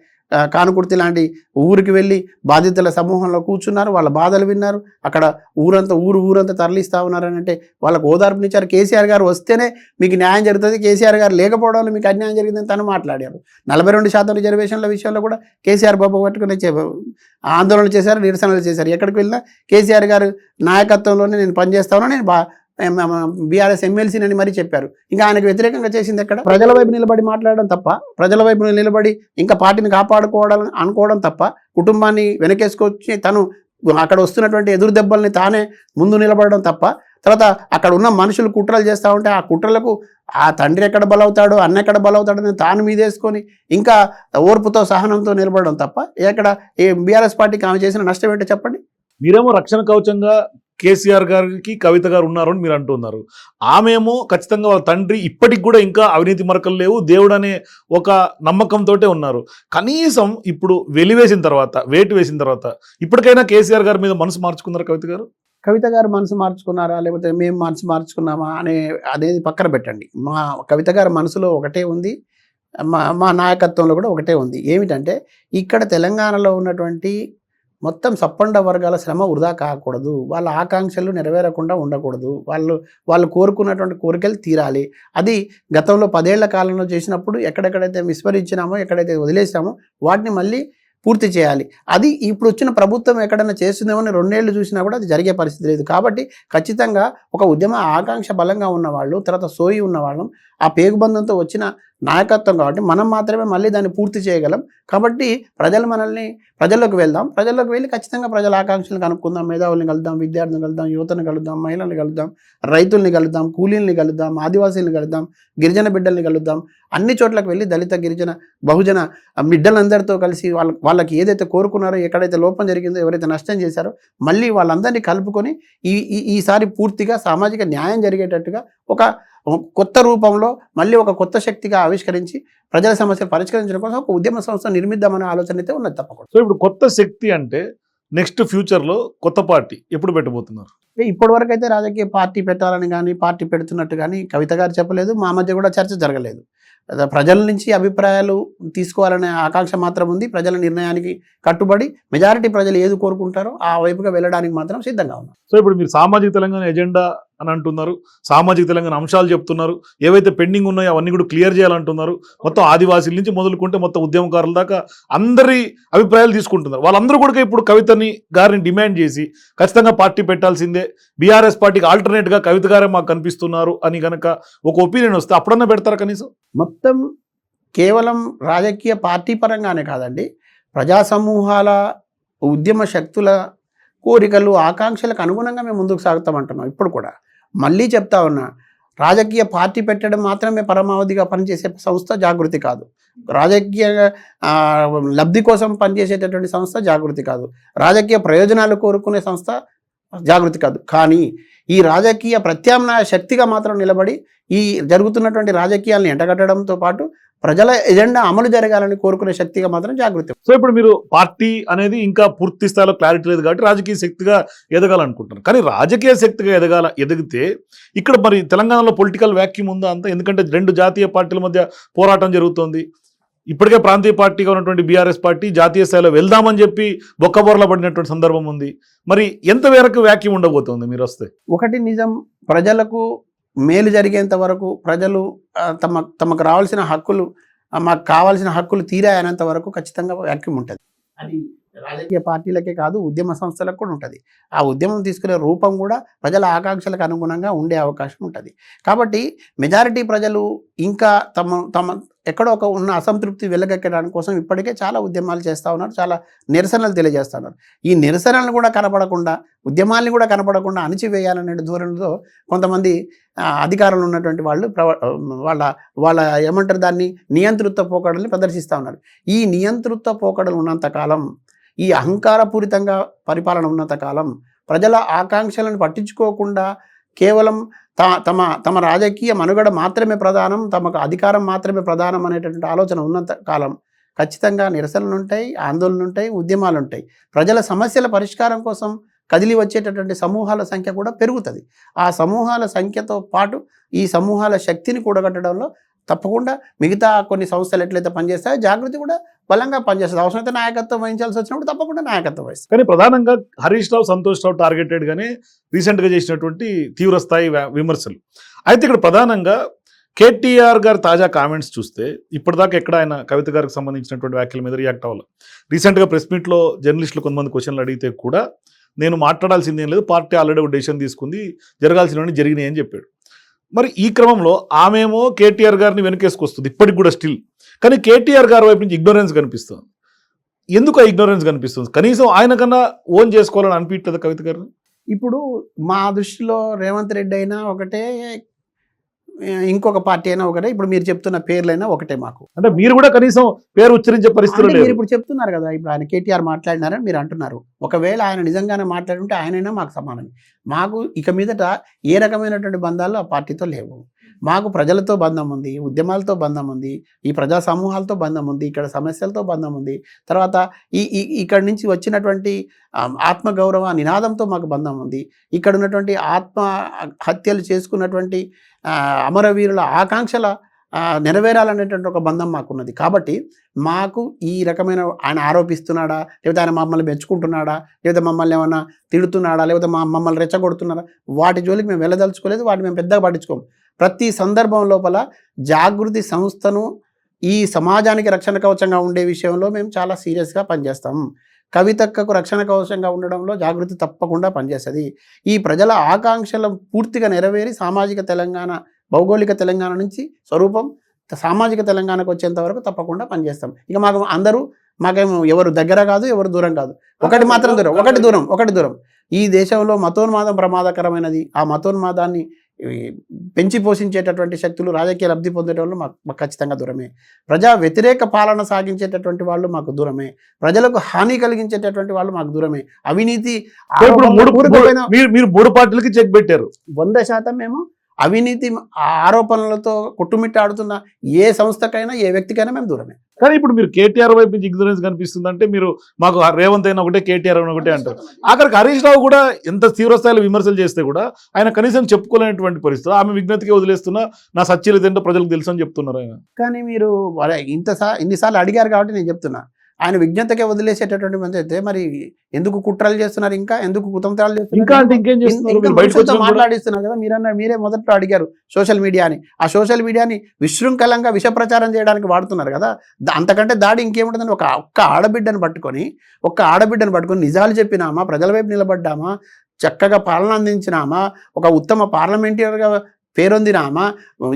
కానుకుర్తి లాంటి ఊరికి వెళ్ళి బాధితుల సమూహంలో కూర్చున్నారు, వాళ్ళ బాధలు విన్నారు. అక్కడ ఊరంతా తరలిస్తూ ఉన్నారని అంటే వాళ్ళకు ఓదార్పునిచ్చారు. కేసీఆర్ గారు వస్తేనే మీకు న్యాయం జరుగుతుంది, కేసీఆర్ గారు లేకపోవడం వల్ల మీకు అన్యాయం జరిగిందని తను మాట్లాడారు. 42% రిజర్వేషన్ల విషయంలో కూడా కేసీఆర్ బాబు పట్టుకుని ఆందోళన చేశారు, నిరసనలు చేశారు. ఎక్కడికి వెళ్ళినా కేసీఆర్ గారు నాయకత్వంలోనే నేను పనిచేస్తాను, నేను బీఆర్ఎస్ ఎమ్మెల్సీనని మరీ చెప్పారు. ఇంకా ఆయనకు వ్యతిరేకంగా చేసింది ఎక్కడ? ప్రజల వైపు నిలబడి మాట్లాడడం తప్ప, ప్రజల వైపు నిలబడి ఇంకా పార్టీని కాపాడుకోవడం అనుకోవడం తప్ప, కుటుంబాన్ని వెనకేసుకొచ్చి తను అక్కడ వస్తున్నటువంటి ఎదురు దెబ్బల్ని తానే ముందు నిలబడడం తప్ప, తర్వాత అక్కడ ఉన్న మనుషులు కుట్రలు చేస్తూ ఉంటే ఆ కుట్రలకు ఆ తండ్రి ఎక్కడ బలవుతాడో అన్న ఎక్కడ బలవుతాడని తాను మీదేసుకొని ఇంకా ఓర్పుతో సహనంతో నిలబడడం తప్ప ఎక్కడ ఈ బీఆర్ఎస్ పార్టీకి ఆమె చేసిన నష్టం ఏంటో చెప్పండి. మీరేమో రక్షణ కవచంగా కేసీఆర్ గారికి కవిత గారు ఉన్నారు అని మీరు అంటున్నారు. ఆమెమో ఖచ్చితంగా వాళ్ళ తండ్రి ఇప్పటికి కూడా ఇంకా అవినీతి మరకలు లేవు, దేవుడు అనే ఒక నమ్మకంతో ఉన్నారు. కనీసం ఇప్పుడు వెలివేసిన తర్వాత, వేటు వేసిన తర్వాత ఇప్పటికైనా కేసీఆర్ గారి మీద మనసు మార్చుకున్నారు కవిత గారు? కవిత గారు మనసు మార్చుకున్నారా లేకపోతే మేము మనసు మార్చుకున్నామా అనేది పక్కన పెట్టండి. మా కవిత గారి మనసులో ఒకటే ఉంది, మా నాయకత్వంలో కూడా ఒకటే ఉంది. ఏమిటంటే ఇక్కడ తెలంగాణలో ఉన్నటువంటి మొత్తం సప్పండ వర్గాల శ్రమ వృధా కాకూడదు, వాళ్ళ ఆకాంక్షలు నెరవేరకుండా ఉండకూడదు, వాళ్ళు కోరుకున్నటువంటి కోరికలు తీరాలి. అది గతంలో 10 ఏళ్ల కాలంలో చేసినప్పుడు ఎక్కడెక్కడైతే విస్మరించినామో, ఎక్కడైతే వదిలేసామో వాటిని మళ్ళీ పూర్తి చేయాలి. అది ఇప్పుడు వచ్చిన ప్రభుత్వం ఎక్కడైనా చేస్తుందేమో 2 ఏళ్ళు చూసినా కూడా అది జరిగే పరిస్థితి లేదు. కాబట్టి ఖచ్చితంగా ఒక ఉద్యమ ఆకాంక్ష బలంగా ఉన్నవాళ్ళు, తర్వాత సోయి ఉన్నవాళ్ళం, ఆ పేగుబంధంతో వచ్చిన నాయకత్వం కాబట్టి మనం మాత్రమే మళ్ళీ దాన్ని పూర్తి చేయగలం. కాబట్టి ప్రజల్లోకి వెళ్దాం, ప్రజల్లోకి వెళ్ళి ఖచ్చితంగా ప్రజల ఆకాంక్షలను కనుక్కుందాం, మేధావుల్ని కలుద్దాం, విద్యార్థులను కలుద్దాం, యువతను కలుద్దాం, మహిళల్ని కలుద్దాం, రైతుల్ని కలుద్దాం, కూలీల్ని కలుద్దాం, ఆదివాసీలను కలుద్దాం, గిరిజన బిడ్డల్ని కలుద్దాం. అన్ని చోట్లకు వెళ్ళి దళిత, గిరిజన, బహుజన బిడ్డలందరితో కలిసి వాళ్ళకి ఏదైతే కోరుకున్నారో, ఎక్కడైతే లోపం జరిగిందో, ఎవరైతే నష్టం చేశారో మళ్ళీ వాళ్ళందరినీ కలుపుకొని ఈసారి పూర్తిగా సామాజిక న్యాయం జరిగేటట్టుగా ఒక కొత్త రూపంలో మళ్ళీ ఒక కొత్త శక్తిగా ఆవిష్కరించి ప్రజల సమస్యలు పరిష్కరించడం కోసం ఒక ఉద్యమ సంస్థ నిర్మిద్దామనే ఆలోచన అయితే ఉన్నది తప్పకుండా. సో ఇప్పుడు కొత్త శక్తి అంటే నెక్స్ట్ ఫ్యూచర్లో కొత్త పార్టీ ఎప్పుడు పెట్టబోతున్నారు? ఇప్పటి వరకు అయితే రాజకీయ పార్టీ పెట్టాలని కానీ, పార్టీ పెడుతున్నట్టు కానీ కవిత గారు చెప్పలేదు, మా మధ్య కూడా చర్చ జరగలేదు. ప్రజల నుంచి అభిప్రాయాలు తీసుకోవాలనే ఆకాంక్ష మాత్రం ఉంది. ప్రజల నిర్ణయానికి కట్టుబడి మెజారిటీ ప్రజలు ఏది కోరుకుంటారో ఆ వైపుగా వెళ్ళడానికి మాత్రం సిద్ధంగా ఉన్నారు. సో ఇప్పుడు మీరు సామాజిక తెలంగాణ ఎజెండా అని అంటున్నారు, సామాజిక తెలంగాణ అంశాలు చెప్తున్నారు, ఏవైతే పెండింగ్ ఉన్నాయో అవన్నీ కూడా క్లియర్ చేయాలంటున్నారు. మొత్తం ఆదివాసీల నుంచి మొదలుకుంటే మొత్తం ఉద్యమకారుల దాకా అందరి అభిప్రాయాలు తీసుకుంటున్నారు. వాళ్ళందరూ కూడా ఇప్పుడు కవితని గారిని డిమాండ్ చేసి ఖచ్చితంగా పార్టీ పెట్టాల్సిందే, బీఆర్ఎస్ పార్టీకి ఆల్టర్నేట్గా కవిత గారే మాకు కనిపిస్తున్నారు అని కనుక ఒక ఒపీనియన్ వస్తే అప్పుడన్నా పెడతారా కనీసం? మొత్తం కేవలం రాజకీయ పార్టీ పరంగానే కాదండి, ప్రజా సమూహాల ఉద్యమ శక్తుల కోరికలు, ఆకాంక్షలకు అనుగుణంగా మేము ముందుకు సాగుతామంటున్నాం. ఇప్పుడు కూడా మళ్ళీ చెప్తా ఉన్నా, రాజకీయ పార్టీ పెట్టడం మాత్రమే పరమావధిగా పనిచేసే సంస్థ జాగృతి కాదు, రాజకీయ లబ్ధి కోసం పనిచేసేటటువంటి సంస్థ జాగృతి కాదు, రాజకీయ ప్రయోజనాలు కోరుకునే సంస్థ జాగృతి కాదు. కానీ ఈ రాజకీయ ప్రత్యామ్నాయ శక్తిగా మాత్రం నిలబడి ఈ జరుగుతున్నటువంటి రాజకీయాలను ఎంటగట్టడంతో పాటు ప్రజల ఎజెండా అమలు జరగాలని కోరుకునే శక్తిగా మాత్రం జాగృతి. సో ఇప్పుడు మీరు పార్టీ అనేది ఇంకా పూర్తి స్థాయిలో క్లారిటీ లేదు కాబట్టి రాజకీయ శక్తిగా ఎదగాలనుకుంటున్నారు. కానీ రాజకీయ శక్తిగా ఎదిగితే ఇక్కడ మరి తెలంగాణలో పొలిటికల్ వ్యాక్యూమ్ ఉందా అంతా? ఎందుకంటే 2 జాతీయ పార్టీల మధ్య పోరాటం జరుగుతోంది. ఇప్పటికే ప్రాంతీయ పార్టీగా ఉన్నటువంటి బీఆర్ఎస్ పార్టీ జాతీయ స్థాయిలో వెళ్దామని చెప్పి బొక్కబొరల పడినటువంటి సందర్భం ఉంది. మరి ఎంత మేరకు వ్యాక్యూమ్ ఉండబోతుంది మీరు వస్తే? ఒకటి నిజం, ప్రజలకు మేలు జరిగేంత వరకు ప్రజలు తమకు రావాల్సిన హక్కులు, మాకు కావాల్సిన హక్కులు తీరాయనంత వరకు ఖచ్చితంగా వ్యాక్యూమ్ ఉంటుంది. అది రాజకీయ పార్టీలకే కాదు, ఉద్యమ సంస్థలకు కూడా ఉంటుంది. ఆ ఉద్యమం తీసుకునే రూపం కూడా ప్రజల ఆకాంక్షలకు అనుగుణంగా ఉండే అవకాశం ఉంటుంది. కాబట్టి మెజారిటీ ప్రజలు ఇంకా తమ ఎక్కడో ఒక ఉన్న అసంతృప్తి వెలగెక్కడానికి కోసం ఇప్పటికే చాలా ఉద్యమాలు చేస్తూ ఉన్నారు, చాలా నిరసనలు తెలియజేస్తూ ఉన్నారు. ఈ నిరసనలను కూడా కనపడకుండా, ఉద్యమాల్ని కూడా కనపడకుండా అణిచివేయాలనే ధోరణితో కొంతమంది అధికారంలో ఉన్నటువంటి వాళ్ళు వాళ్ళ ఏమంటారు దాన్ని, నియంతృత్వ పోకడల్ని ప్రదర్శిస్తూ ఉన్నారు. ఈ నియంతృత్వ పోకడలు ఉన్నంతకాలం, ఈ అహంకారపూరితంగా పరిపాలన ఉన్నంతకాలం, ప్రజల ఆకాంక్షలను పట్టించుకోకుండా కేవలం తమ రాజకీయ మనుగడ మాత్రమే ప్రధానం, తమకు అధికారం మాత్రమే ప్రధానం అనేటటువంటి ఆలోచన ఉన్నంత కాలం ఖచ్చితంగా నిరసనలు ఉంటాయి, ఆందోళనలు ఉంటాయి, ఉద్యమాలు ఉంటాయి. ప్రజల సమస్యల పరిష్కారం కోసం కదిలి వచ్చేటటువంటి సమూహాల సంఖ్య కూడా పెరుగుతుంది. ఆ సమూహాల సంఖ్యతో పాటు ఈ సమూహాల శక్తిని కూడగట్టడంలో తప్పకుండా మిగతా కొన్ని సంస్థలు ఎట్లయితే పనిచేస్తాయో జాగృతి కూడా బలంగా పనిచేస్తుంది. అవసరమైతే నాయకత్వం వహించాల్సి వచ్చినప్పుడు తప్పకుండా నాయకత్వం వహిస్తుంది. కానీ ప్రధానంగా హరీష్ రావు, సంతోష్ రావు టార్గెటెడ్గానే రీసెంట్గా చేసినటువంటి తీవ్రస్థాయి విమర్శలు. అయితే ఇక్కడ ప్రధానంగా కేటీఆర్ గారి తాజా కామెంట్స్ చూస్తే ఇప్పటిదాకా ఎక్కడ ఆయన కవిత గారికి సంబంధించినటువంటి వ్యాఖ్యల మీద రియాక్ట్ అవ్వాలి. రీసెంట్గా ప్రెస్ మీట్లో జర్నలిస్టులు కొంతమంది క్వశ్చన్లు అడిగితే కూడా నేను మాట్లాడాల్సింది ఏం లేదు, పార్టీ ఆల్రెడీ ఒక డెసిషన్ తీసుకుంది, జరగాల్సినవన్నీ జరిగినాయి అని చెప్పాడు. మరి ఈ క్రమంలో ఆమెమో కేటీఆర్ గారిని వెనకేసుకొస్తుంది ఇప్పటికి కూడా స్టిల్. కానీ కేటీఆర్ గారి వైపు నుంచి ఇగ్నోరెన్స్ కనిపిస్తుంది. ఎందుకు ఆ ఇగ్నోరెన్స్ కనిపిస్తుంది? కనీసం ఆయన కన్నా ఓన్ చేసుకోవాలని అనిపించలేదు కవిత గారిని? ఇప్పుడు మా దృష్టిలో రేవంత్ రెడ్డి అయినా ఒకటే, ఇంకొక పార్టీ అయినా ఒకటే, ఇప్పుడు మీరు చెప్తున్న పేర్లైనా ఒకటే మాకు. అంటే మీరు కూడా కనీసం పేరు ఉచ్చరించే పరిస్థితులు అంటే లేదు. మీరు ఇప్పుడు చెప్తున్నారు కదా, ఇప్పుడు ఆయన కేటీఆర్ మాట్లాడినారని మీరు అంటున్నారు. ఒకవేళ ఆయన నిజంగానే మాట్లాడుంటే ఆయనైనా మాకు సమానమే. మాకు ఇక మీదట ఏ రకమైనటువంటి బంధాలు ఆ పార్టీతో లేవు. మాకు ప్రజలతో బంధం ఉంది, ఉద్యమాలతో బంధం ఉంది, ఈ ప్రజా సమూహాలతో బంధం ఉంది, ఇక్కడ సమస్యలతో బంధం ఉంది. తర్వాత ఇక్కడి నుంచి వచ్చినటువంటి ఆత్మగౌరవ నినాదంతో మాకు బంధం ఉంది. ఇక్కడ ఉన్నటువంటి ఆత్మ హత్యలు చేసుకున్నటువంటి అమరవీరుల ఆకాంక్షల నెరవేరాలనేటువంటి ఒక బంధం మాకున్నది. కాబట్టి మాకు ఈ రకమైన ఆయన ఆరోపిస్తున్నాడా, లేకపోతే ఆయన మమ్మల్ని మెచ్చుకుంటున్నాడా, లేకపోతే మమ్మల్ని ఏమన్నా తిడుతున్నాడా, లేకపోతే మమ్మల్ని రెచ్చగొడుతున్నారా, వాటి జోలికి మేము వెళ్ళదలుచుకోలేదు. వాటిని మేము పెద్దగా పట్టించుకోము. ప్రతి సందర్భం లోపల జాగృతి సంస్థను ఈ సమాజానికి రక్షణ కవచంగా ఉండే విషయంలో మేము చాలా సీరియస్గా పనిచేస్తాం. కవితక్కకు రక్షణ కవచంగా ఉండడంలో జాగృతి తప్పకుండా పనిచేస్తుంది. ఈ ప్రజల ఆకాంక్షలు పూర్తిగా నెరవేరి సామాజిక తెలంగాణ, భౌగోళిక తెలంగాణ నుంచి స్వరూపం సామాజిక తెలంగాణకు వచ్చేంత వరకు తప్పకుండా పనిచేస్తాం. ఇక మాకేమో ఎవరు దగ్గర కాదు, ఎవరు దూరం కాదు. ఒకటి మాత్రం దూరం, ఒకటి దూరం. ఈ దేశంలో మతోన్మాదం ప్రమాదకరమైనది. ఆ మతోన్మాదాన్ని పెంచి పోషించేటటువంటి శక్తులు రాజకీయ లబ్ధి పొందేటోళ్ళు మాకు ఖచ్చితంగా దూరమే. ప్రజా వ్యతిరేక పాలన సాగించేటటువంటి వాళ్ళు మాకు దూరమే. ప్రజలకు హాని కలిగించేటటువంటి వాళ్ళు మాకు దూరమే. అవినీతి మీరు 3 పార్టీలకి చెక్ పెట్టారు. 100% మేము అవినీతి ఆరోపణలతో కొట్టుమిట్టాడుతున్న ఏ సంస్థకైనా ఏ వ్యక్తికైనా మేము దూరమే. కానీ ఇప్పుడు మీరు కేటీఆర్ వైపు నుంచి ఇగ్నరెన్స్ కనిపిస్తుంది అంటే మీరు మాకు రేవంత్ అయినా ఒకటే, కేటీఆర్ అయినా ఒకటే అంటారు. ఆఖరికి హరీష్ రావు కూడా ఎంత తీవ్రస్థాయిలో విమర్శలు చేస్తే కూడా ఆయన కనీసం చెప్పుకోలేనటువంటి పరిస్థితి. ఆమె విజ్ఞతకి వదిలేస్తున్నా, నా సత్యలు ఏంటో ప్రజలకు తెలుసు అని చెప్తున్నారు ఆయన. కానీ మీరు ఇన్నిసార్లు అడిగారు కాబట్టి నేను చెప్తున్నా, ఆయన విజ్ఞతకే వదిలేసేటటువంటి మంది అయితే మరి ఎందుకు కుట్రలు చేస్తున్నారు, ఇంకా ఎందుకు కుతంత్రాలు చేస్తున్నారు, మాట్లాడిస్తున్నారు కదా. మీరే మొదట్లో అడిగారు సోషల్ మీడియాని. ఆ సోషల్ మీడియాని విశృంఖలంగా విష ప్రచారం చేయడానికి వాడుతున్నారు కదా. అంతకంటే దాడి ఇంకేముంటుందని ఒక్క ఆడబిడ్డను పట్టుకొని నిజాలు చెప్పినామా, ప్రజల వైపు నిలబడ్డామా, చక్కగా పాలన అందించినామా, ఒక ఉత్తమ పార్లమెంటరీగా పేరొందినామా,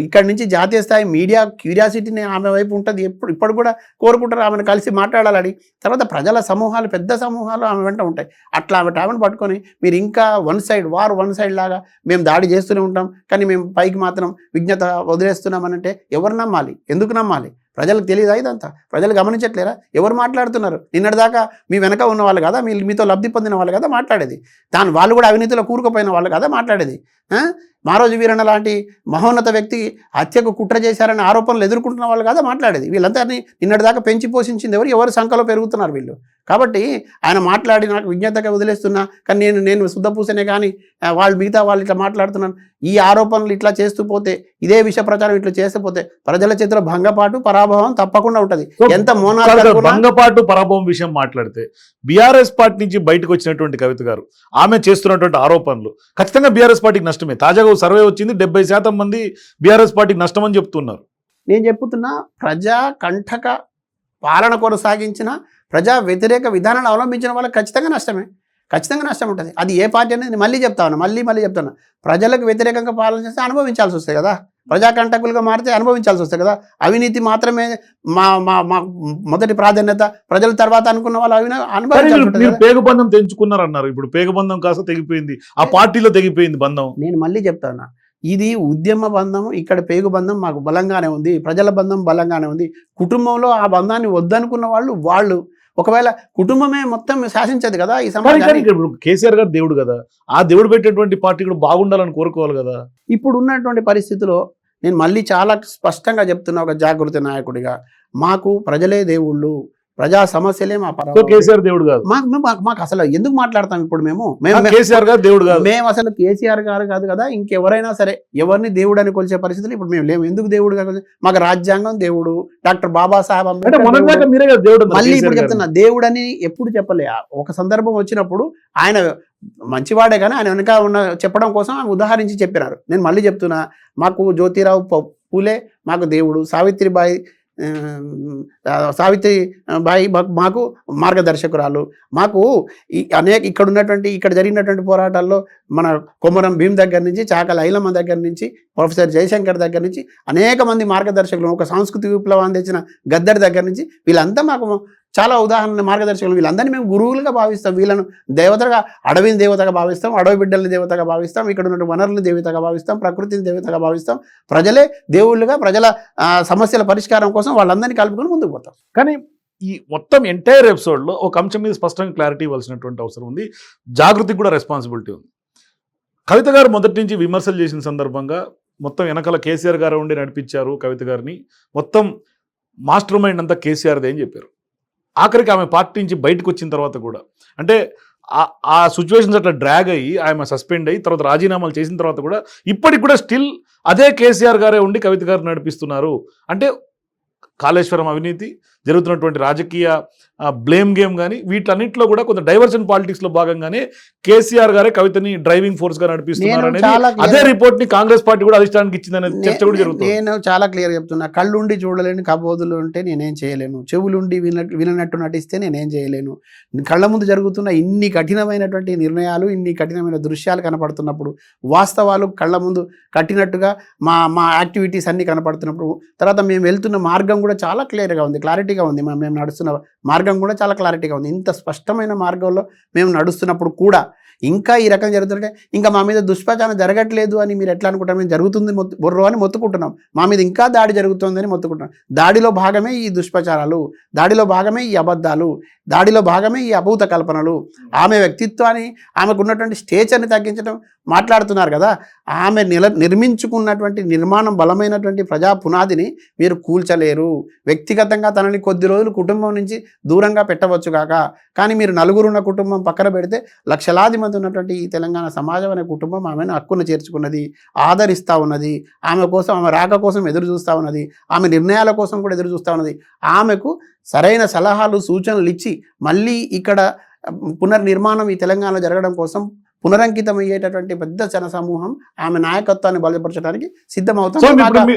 ఇక్కడి నుంచి జాతీయ స్థాయి మీడియా క్యూరియాసిటీని ఆమె వైపు ఉంటుంది. ఇప్పుడు కూడా కోరుకుంటారు ఆమెను కలిసి మాట్లాడాలని. తర్వాత ప్రజల సమూహాలు, పెద్ద సమూహాలు ఆమె వెంట ఉంటాయి. అట్లా ఆమెను పట్టుకొని మీరు ఇంకా వన్ సైడ్ లాగా మేము దాడి చేస్తూనే ఉంటాం, కానీ మేము పైకి మాత్రం విజ్ఞత వదిలేస్తున్నామనంటే ఎవరు నమ్మాలి, ఎందుకు నమ్మాలి? ప్రజలకు తెలియదా ఇదంతా? ప్రజలు గమనించట్లేరా? ఎవరు మాట్లాడుతున్నారు? నిన్నటిదాకా మీ వెనక ఉన్న వాళ్ళు కదా, మీతో లబ్ధి పొందిన వాళ్ళు కదా మాట్లాడేది. వాళ్ళు కూడా అవినీతిలో కూరుకుపోయిన వాళ్ళు కదా మాట్లాడేది. మారోజు వీరన్న లాంటి మహోన్నత వ్యక్తి హత్యకు కుట్ర చేశారని ఆరోపణలు ఎదుర్కొంటున్న వాళ్ళు కదా మాట్లాడేది. వీళ్ళంతా నిన్నటిదాకా పెంచి పోషించింది ఎవరు సంఖ్యలో పెరుగుతున్నారు వీళ్ళు. కాబట్టి ఆయన మాట్లాడి నాకు విజ్ఞతగా వదిలేస్తున్నా, కానీ నేను శుద్ధపూసనే కానీ మిగతా వాళ్ళు ఇట్లా మాట్లాడుతున్నాను. ఈ ఆరోపణలు ఇట్లా చేస్తూ పోతే, ఇదే విష ప్రచారం ఇట్లా చేస్తే ప్రజల చేతిలో భంగపాటు పరాభవం తప్పకుండా ఉంటుంది. ఎంత భంగపాటు పరాభవం విషయం మాట్లాడితే బీఆర్ఎస్ పార్టీ నుంచి బయటకు వచ్చినటువంటి కవిత గారు ఆమె చేస్తున్నటువంటి ఆరోపణలు ఖచ్చితంగా బీఆర్ఎస్ పార్టీకి నష్టమే. తాజాగా సర్వే వచ్చింది, 70% మంది బీఆర్ఎస్ పార్టీకి నష్టం అని చెప్తున్నారు. నేను చెప్తున్నా, ప్రజా కంఠక పాలన కొనసాగించిన, ప్రజా వ్యతిరేక విధానాన్ని అవలంబించిన వాళ్ళకి ఖచ్చితంగా నష్టం ఉంటుంది. అది ఏ పార్టీ అనేది మళ్ళీ చెప్తాను. ప్రజలకు వ్యతిరేకంగా పాలన చేస్తే అనుభవించాల్సి వస్తాయి కదా. ప్రజాకంటకులుగా మారితే అనుభవించాల్సి వస్తాయి కదా. అవినీతి మాత్రమే మా మొదటి ప్రాధాన్యత, ప్రజల తర్వాత అనుకున్న వాళ్ళు అనుభవించాలి. పేగుబంధం తెంచుకున్నారు అన్నారు, ఇప్పుడు పేగుబంధం కాస్త తెగిపోయింది, ఆ పార్టీలో తెగిపోయింది బంధం. నేను మళ్ళీ చెప్తాను, ఇది ఉద్యమ బంధం, ఇక్కడ పేగు బంధం మాకు బలంగానే ఉంది, ప్రజల బంధం బలంగానే ఉంది. కుటుంబంలో ఆ బంధాన్ని వద్దనుకున్న వాళ్ళు ఒకవేళ కుటుంబమే మొత్తం శాసించదు కదా ఈ సమాజాన్ని. కేసీఆర్ గారు దేవుడు కదా, ఆ దేవుడు పెట్టేటువంటి పార్టీ కూడా బాగుండాలని కోరుకోవాలి కదా. ఇప్పుడు ఉన్నటువంటి పరిస్థితిలో నేను మళ్ళీ చాలా స్పష్టంగా చెప్తున్నా, ఒక జాగృతి నాయకుడిగా, మాకు ప్రజలే దేవుళ్ళు, ప్రజా సమస్యలే మా కేసీఆర్ దేవుడు కాదు. మాకు అసలు ఎందుకు మాట్లాడతాం ఇప్పుడు మేము కేసీఆర్ గారు దేవుడు కాదు, మేము అసలు కేసీఆర్ గారు కాదు కదా, ఇంకెవరైనా సరే ఎవరిని దేవుడు అని కొలిచే పరిస్థితులు ఇప్పుడు మేము లేము. ఎందుకు దేవుడు కాదు? మాకు రాజ్యాంగం దేవుడు, డాక్టర్ బాబాసాహెబ్ అంబేద్కర్. మళ్ళీ ఇప్పుడు చెప్తున్నా, దేవుడు అని ఎప్పుడు చెప్పలే. ఒక సందర్భం వచ్చినప్పుడు ఆయన మంచివాడే కానీ ఆయన వెనక ఉన్న చెప్పడం కోసం ఆయన ఉదాహరించి చెప్పినారు. నేను మళ్ళీ చెప్తున్నా, మాకు జ్యోతిరావు పూలే మాకు దేవుడు, సావిత్రిబాయి మాకు మార్గదర్శకురాలు. మాకు ఇక్కడ జరిగినటువంటి పోరాటాల్లో మన కొమరం భీం దగ్గర నుంచి, చాకల ఐలమ్మ దగ్గర నుంచి, ప్రొఫెసర్ జయశంకర్ దగ్గర నుంచి అనేక మంది మార్గదర్శకులు, ఒక సాంస్కృతిక విప్లవాన్ని తెచ్చిన గద్దర్ దగ్గర నుంచి వీళ్ళంతా మాకు చాలా ఉదాహరణ మార్గదర్శకులు. వీళ్ళందరినీ మేము గురువులుగా భావిస్తాం. వీళ్ళను దేవతగా, అడవిని దేవతగా భావిస్తాం, అడవి బిడ్డల్ని దేవతగా భావిస్తాం, ఇక్కడ ఉన్న వనరులను దేవతగా భావిస్తాం, ప్రకృతిని దేవతగా భావిస్తాం. ప్రజలే దేవుళ్ళుగా, ప్రజల సమస్యల పరిష్కారం కోసం వాళ్ళందరినీ కలుపుకొని ముందుకు పోతాం. కానీ ఈ మొత్తం ఎంటైర్ ఎపిసోడ్లో ఒక అంశం మీద స్పష్టంగా క్లారిటీ ఇవ్వాల్సినటువంటి అవసరం ఉంది. జాగృతికి కూడా రెస్పాన్సిబిలిటీ ఉంది. కవిత గారు మొదటి నుంచి విమర్శలు చేసిన సందర్భంగా మొత్తం వెనకాల కేసీఆర్ గారు ఉండి నడిపించారు కవిత గారిని, మొత్తం మాస్టర్ మైండ్ అంతా కేసీఆర్దే అని చెప్పారు. ఆఖరికి ఆమె పార్టీ నుంచి బయటకు వచ్చిన తర్వాత కూడా, అంటే ఆ సిచ్యువేషన్స్ అట్లా డ్రాగ్ అయ్యి ఆమె సస్పెండ్ అయ్యి తర్వాత రాజీనామాలు చేసిన తర్వాత కూడా ఇప్పటికి కూడా స్టిల్ అదే కేసీఆర్ గారే ఉండి కవిత గారు నడిపిస్తున్నారు. అంటే కాళేశ్వరం అవినీతి, జరుగుతున్నటువంటి రాజకీయ బ్లేమ్ గేమ్ కానీ వీటన్నిటిలో కూడా కొంత డైవర్షన్ పాలిటిక్స్లో భాగంగానే కేసీఆర్ గారే కవితని డ్రైవింగ్ ఫోర్స్గా నడిపిస్తున్నారు అనేది అదే రిపోర్ట్ని కాంగ్రెస్ పార్టీ కూడా అధిష్టానానికి ఇచ్చిందనే చర్చ కూడా జరుగుతుంది. నేను చాలా క్లియర్ చెప్తున్నా. కళ్ళుండి చూడలేని కబోదులు ఉంటే నేనేం చేయలేను, చెవులుండి వినట్టు నటిస్తే నేనేం చేయలేను. కళ్ళ ముందు జరుగుతున్న ఇన్ని కఠినమైనటువంటి నిర్ణయాలు, ఇన్ని కఠినమైన దృశ్యాలు కనపడుతున్నప్పుడు, వాస్తవాలు కళ్ళ ముందు కట్టినట్టుగా మా యాక్టివిటీస్ అన్ని కనపడుతున్నప్పుడు, తర్వాత మేము వెళ్తున్న మార్గం కూడా చాలా క్లియర్గా ఉంది, క్లారిటీగా ఉంది. మేము నడుస్తున్న మార్గం కూడా చాలా క్లారిటీగా ఉంది. ఇంత స్పష్టమైన మార్గంలో మేము నడుస్తున్నప్పుడు కూడా ఇంకా ఈ రకం జరుగుతుంటే ఇంకా మా మీద దుష్ప్రచారం జరగట్లేదు అని మీరు ఎట్లా అనుకుంటారు? మేము జరుగుతుంది బుర్రో అని మొత్తుకుంటున్నాం, మా మీద ఇంకా దాడి జరుగుతుందని మొత్తుకుంటున్నాం. దాడిలో భాగమే ఈ దుష్ప్రచారాలు, దాడిలో భాగమే ఈ అబద్ధాలు, దాడిలో భాగమే ఈ అభూత కల్పనలు. ఆమె వ్యక్తిత్వాన్ని, ఆమెకు ఉన్నటువంటి స్టేచర్ని తగ్గించడం మాట్లాడుతున్నారు కదా. ఆమె నిర్మించుకున్నటువంటి నిర్మాణం, బలమైనటువంటి ప్రజా పునాదిని మీరు కూల్చలేరు. వ్యక్తిగతంగా తనని కొద్ది రోజులు కుటుంబం నుంచి దూరంగా పెట్టవచ్చు కాక, కానీ మీరు నలుగురున్న కుటుంబం పక్కన పెడితే లక్షలాది మంది ఉన్నటువంటి ఈ తెలంగాణ సమాజం అనే కుటుంబం ఆమెను హక్కును చేర్చుకున్నది, ఆదరిస్తూ ఉన్నది, ఆమె కోసం, ఆమె రాక కోసం ఎదురు చూస్తూ ఉన్నది, ఆమె నిర్ణయాల కోసం కూడా ఎదురు చూస్తూ ఉన్నది. ఆమెకు సరైన సలహాలు, సూచనలు ఇచ్చి మళ్ళీ ఇక్కడ పునర్నిర్మాణం ఈ తెలంగాణలో జరగడం కోసం పునరంకితం అయ్యేటటువంటి పెద్ద జన సమూహం ఆమె నాయకత్వాన్ని బలపరచడానికి సిద్ధమవుతాం.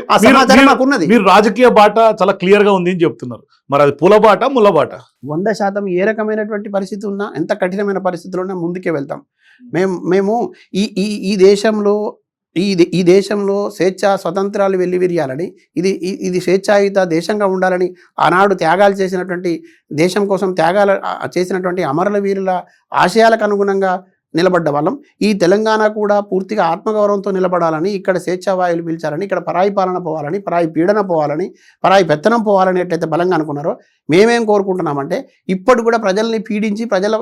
మీరు రాజకీయ బాట చాలా క్లియర్ గా ఉంది అని చెప్తున్నారు, మరి అది పూల బాట, ముళ్ళ బాట? 100% ఏ రకమైనటువంటి పరిస్థితి ఉన్నా, ఎంత కఠినమైన పరిస్థితుల్లో ఉన్నా ముందుకే వెళ్తాం. మేము ఈ దేశంలో స్వేచ్ఛ స్వతంత్రాలు వెల్లివిరియాలని, ఇది స్వేచ్ఛాయుత దేశంగా ఉండాలని ఆనాడు త్యాగాలు చేసినటువంటి, దేశం కోసం త్యాగాలు చేసినటువంటి అమరుల వీరుల ఆశయాలకు అనుగుణంగా నిలబడ్డ వాళ్ళం. ఈ తెలంగాణ కూడా పూర్తిగా ఆత్మగౌరవంతో నిలబడాలని, ఇక్కడ స్వేచ్ఛావాయులు పీల్చాలని, ఇక్కడ పరాయి పాలన పోవాలని, పరాయి పీడన పోవాలని, పరాయి పెత్తనం పోవాలని ఎట్లయితే బలంగా అనుకున్నారో, మేమేం కోరుకుంటున్నామంటే ఇప్పటి కూడా ప్రజల్ని పీడించి, ప్రజల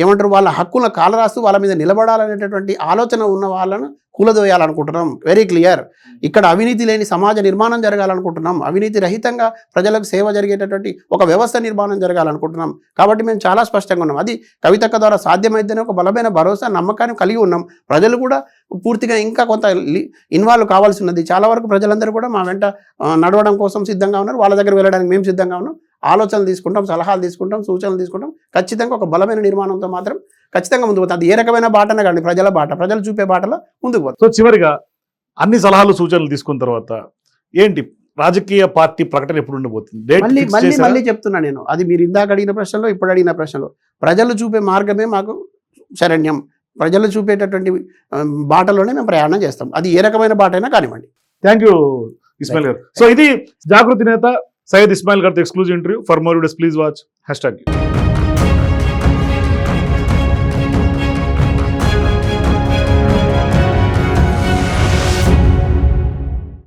ఏమంటారు వాళ్ళ హక్కుల కాలరాస్తూ వాళ్ళ మీద నిలబడాలనేటటువంటి ఆలోచన ఉన్న వాళ్ళను కూలదోయాలనుకుంటున్నాం. Very clear. ఇక్కడ అవినీతి లేని సమాజ నిర్మాణం జరగాలనుకుంటున్నాం, అవినీతి రహితంగా ప్రజలకు సేవ జరిగేటటువంటి ఒక వ్యవస్థ నిర్మాణం జరగాలనుకుంటున్నాం. కాబట్టి మేము చాలా స్పష్టంగా ఉన్నాం. అది కవితక్క ద్వారా సాధ్యమైతేనే ఒక బలమైన భరోసా, నమ్మకాన్ని కలిగి ఉన్నాం. ప్రజలు కూడా పూర్తిగా ఇంకా కొంత ఇన్వాల్వ్ కావాల్సి ఉన్నది. చాలా వరకు ప్రజలందరూ కూడా మా వెంట నడవడం కోసం సిద్ధంగా ఉన్నారు. వాళ్ళ దగ్గర వెళ్ళడానికి మేము సిద్ధంగా ఉన్నాం. ఆలోచనలు తీసుకుంటాం, సలహాలు తీసుకుంటాం, సూచనలు తీసుకుంటాం. ఖచ్చితంగా ఒక బలమైన నిర్మాణంతో మాత్రం ఖచ్చితంగా ముందుకు పోతుంది. అది ఏ రకమైన బాటనే కానీ ప్రజల బాట, ప్రజలు చూపే బాటలో ముందుకు పోతుంది. సో చివరిగా అన్ని సలహాలు, సూచనలు తీసుకున్న తర్వాత ఏంటి రాజకీయ పార్టీ ప్రకటన ఎప్పుడు ఉండబోతుంది? మళ్ళీ చెప్తున్నా నేను, అది మీరు ఇందాక అడిగిన ప్రశ్నలో, ఇప్పుడు అడిగిన ప్రశ్నలో, ప్రజలు చూపే మార్గమే మాకు శరణ్యం. ప్రజలు చూపేటటువంటి బాటలోనే మేము ప్రయాణం చేస్తాం. అది ఏ రకమైన బాట అయినా కానివ్వండి. థ్యాంక్ యూ ఇస్మాయిల్ గారు. సో ఇది జాగృతి నేత సయ్యద్ ఇస్మాయిల్ గారితో exclusive interview. For more videos please watch #.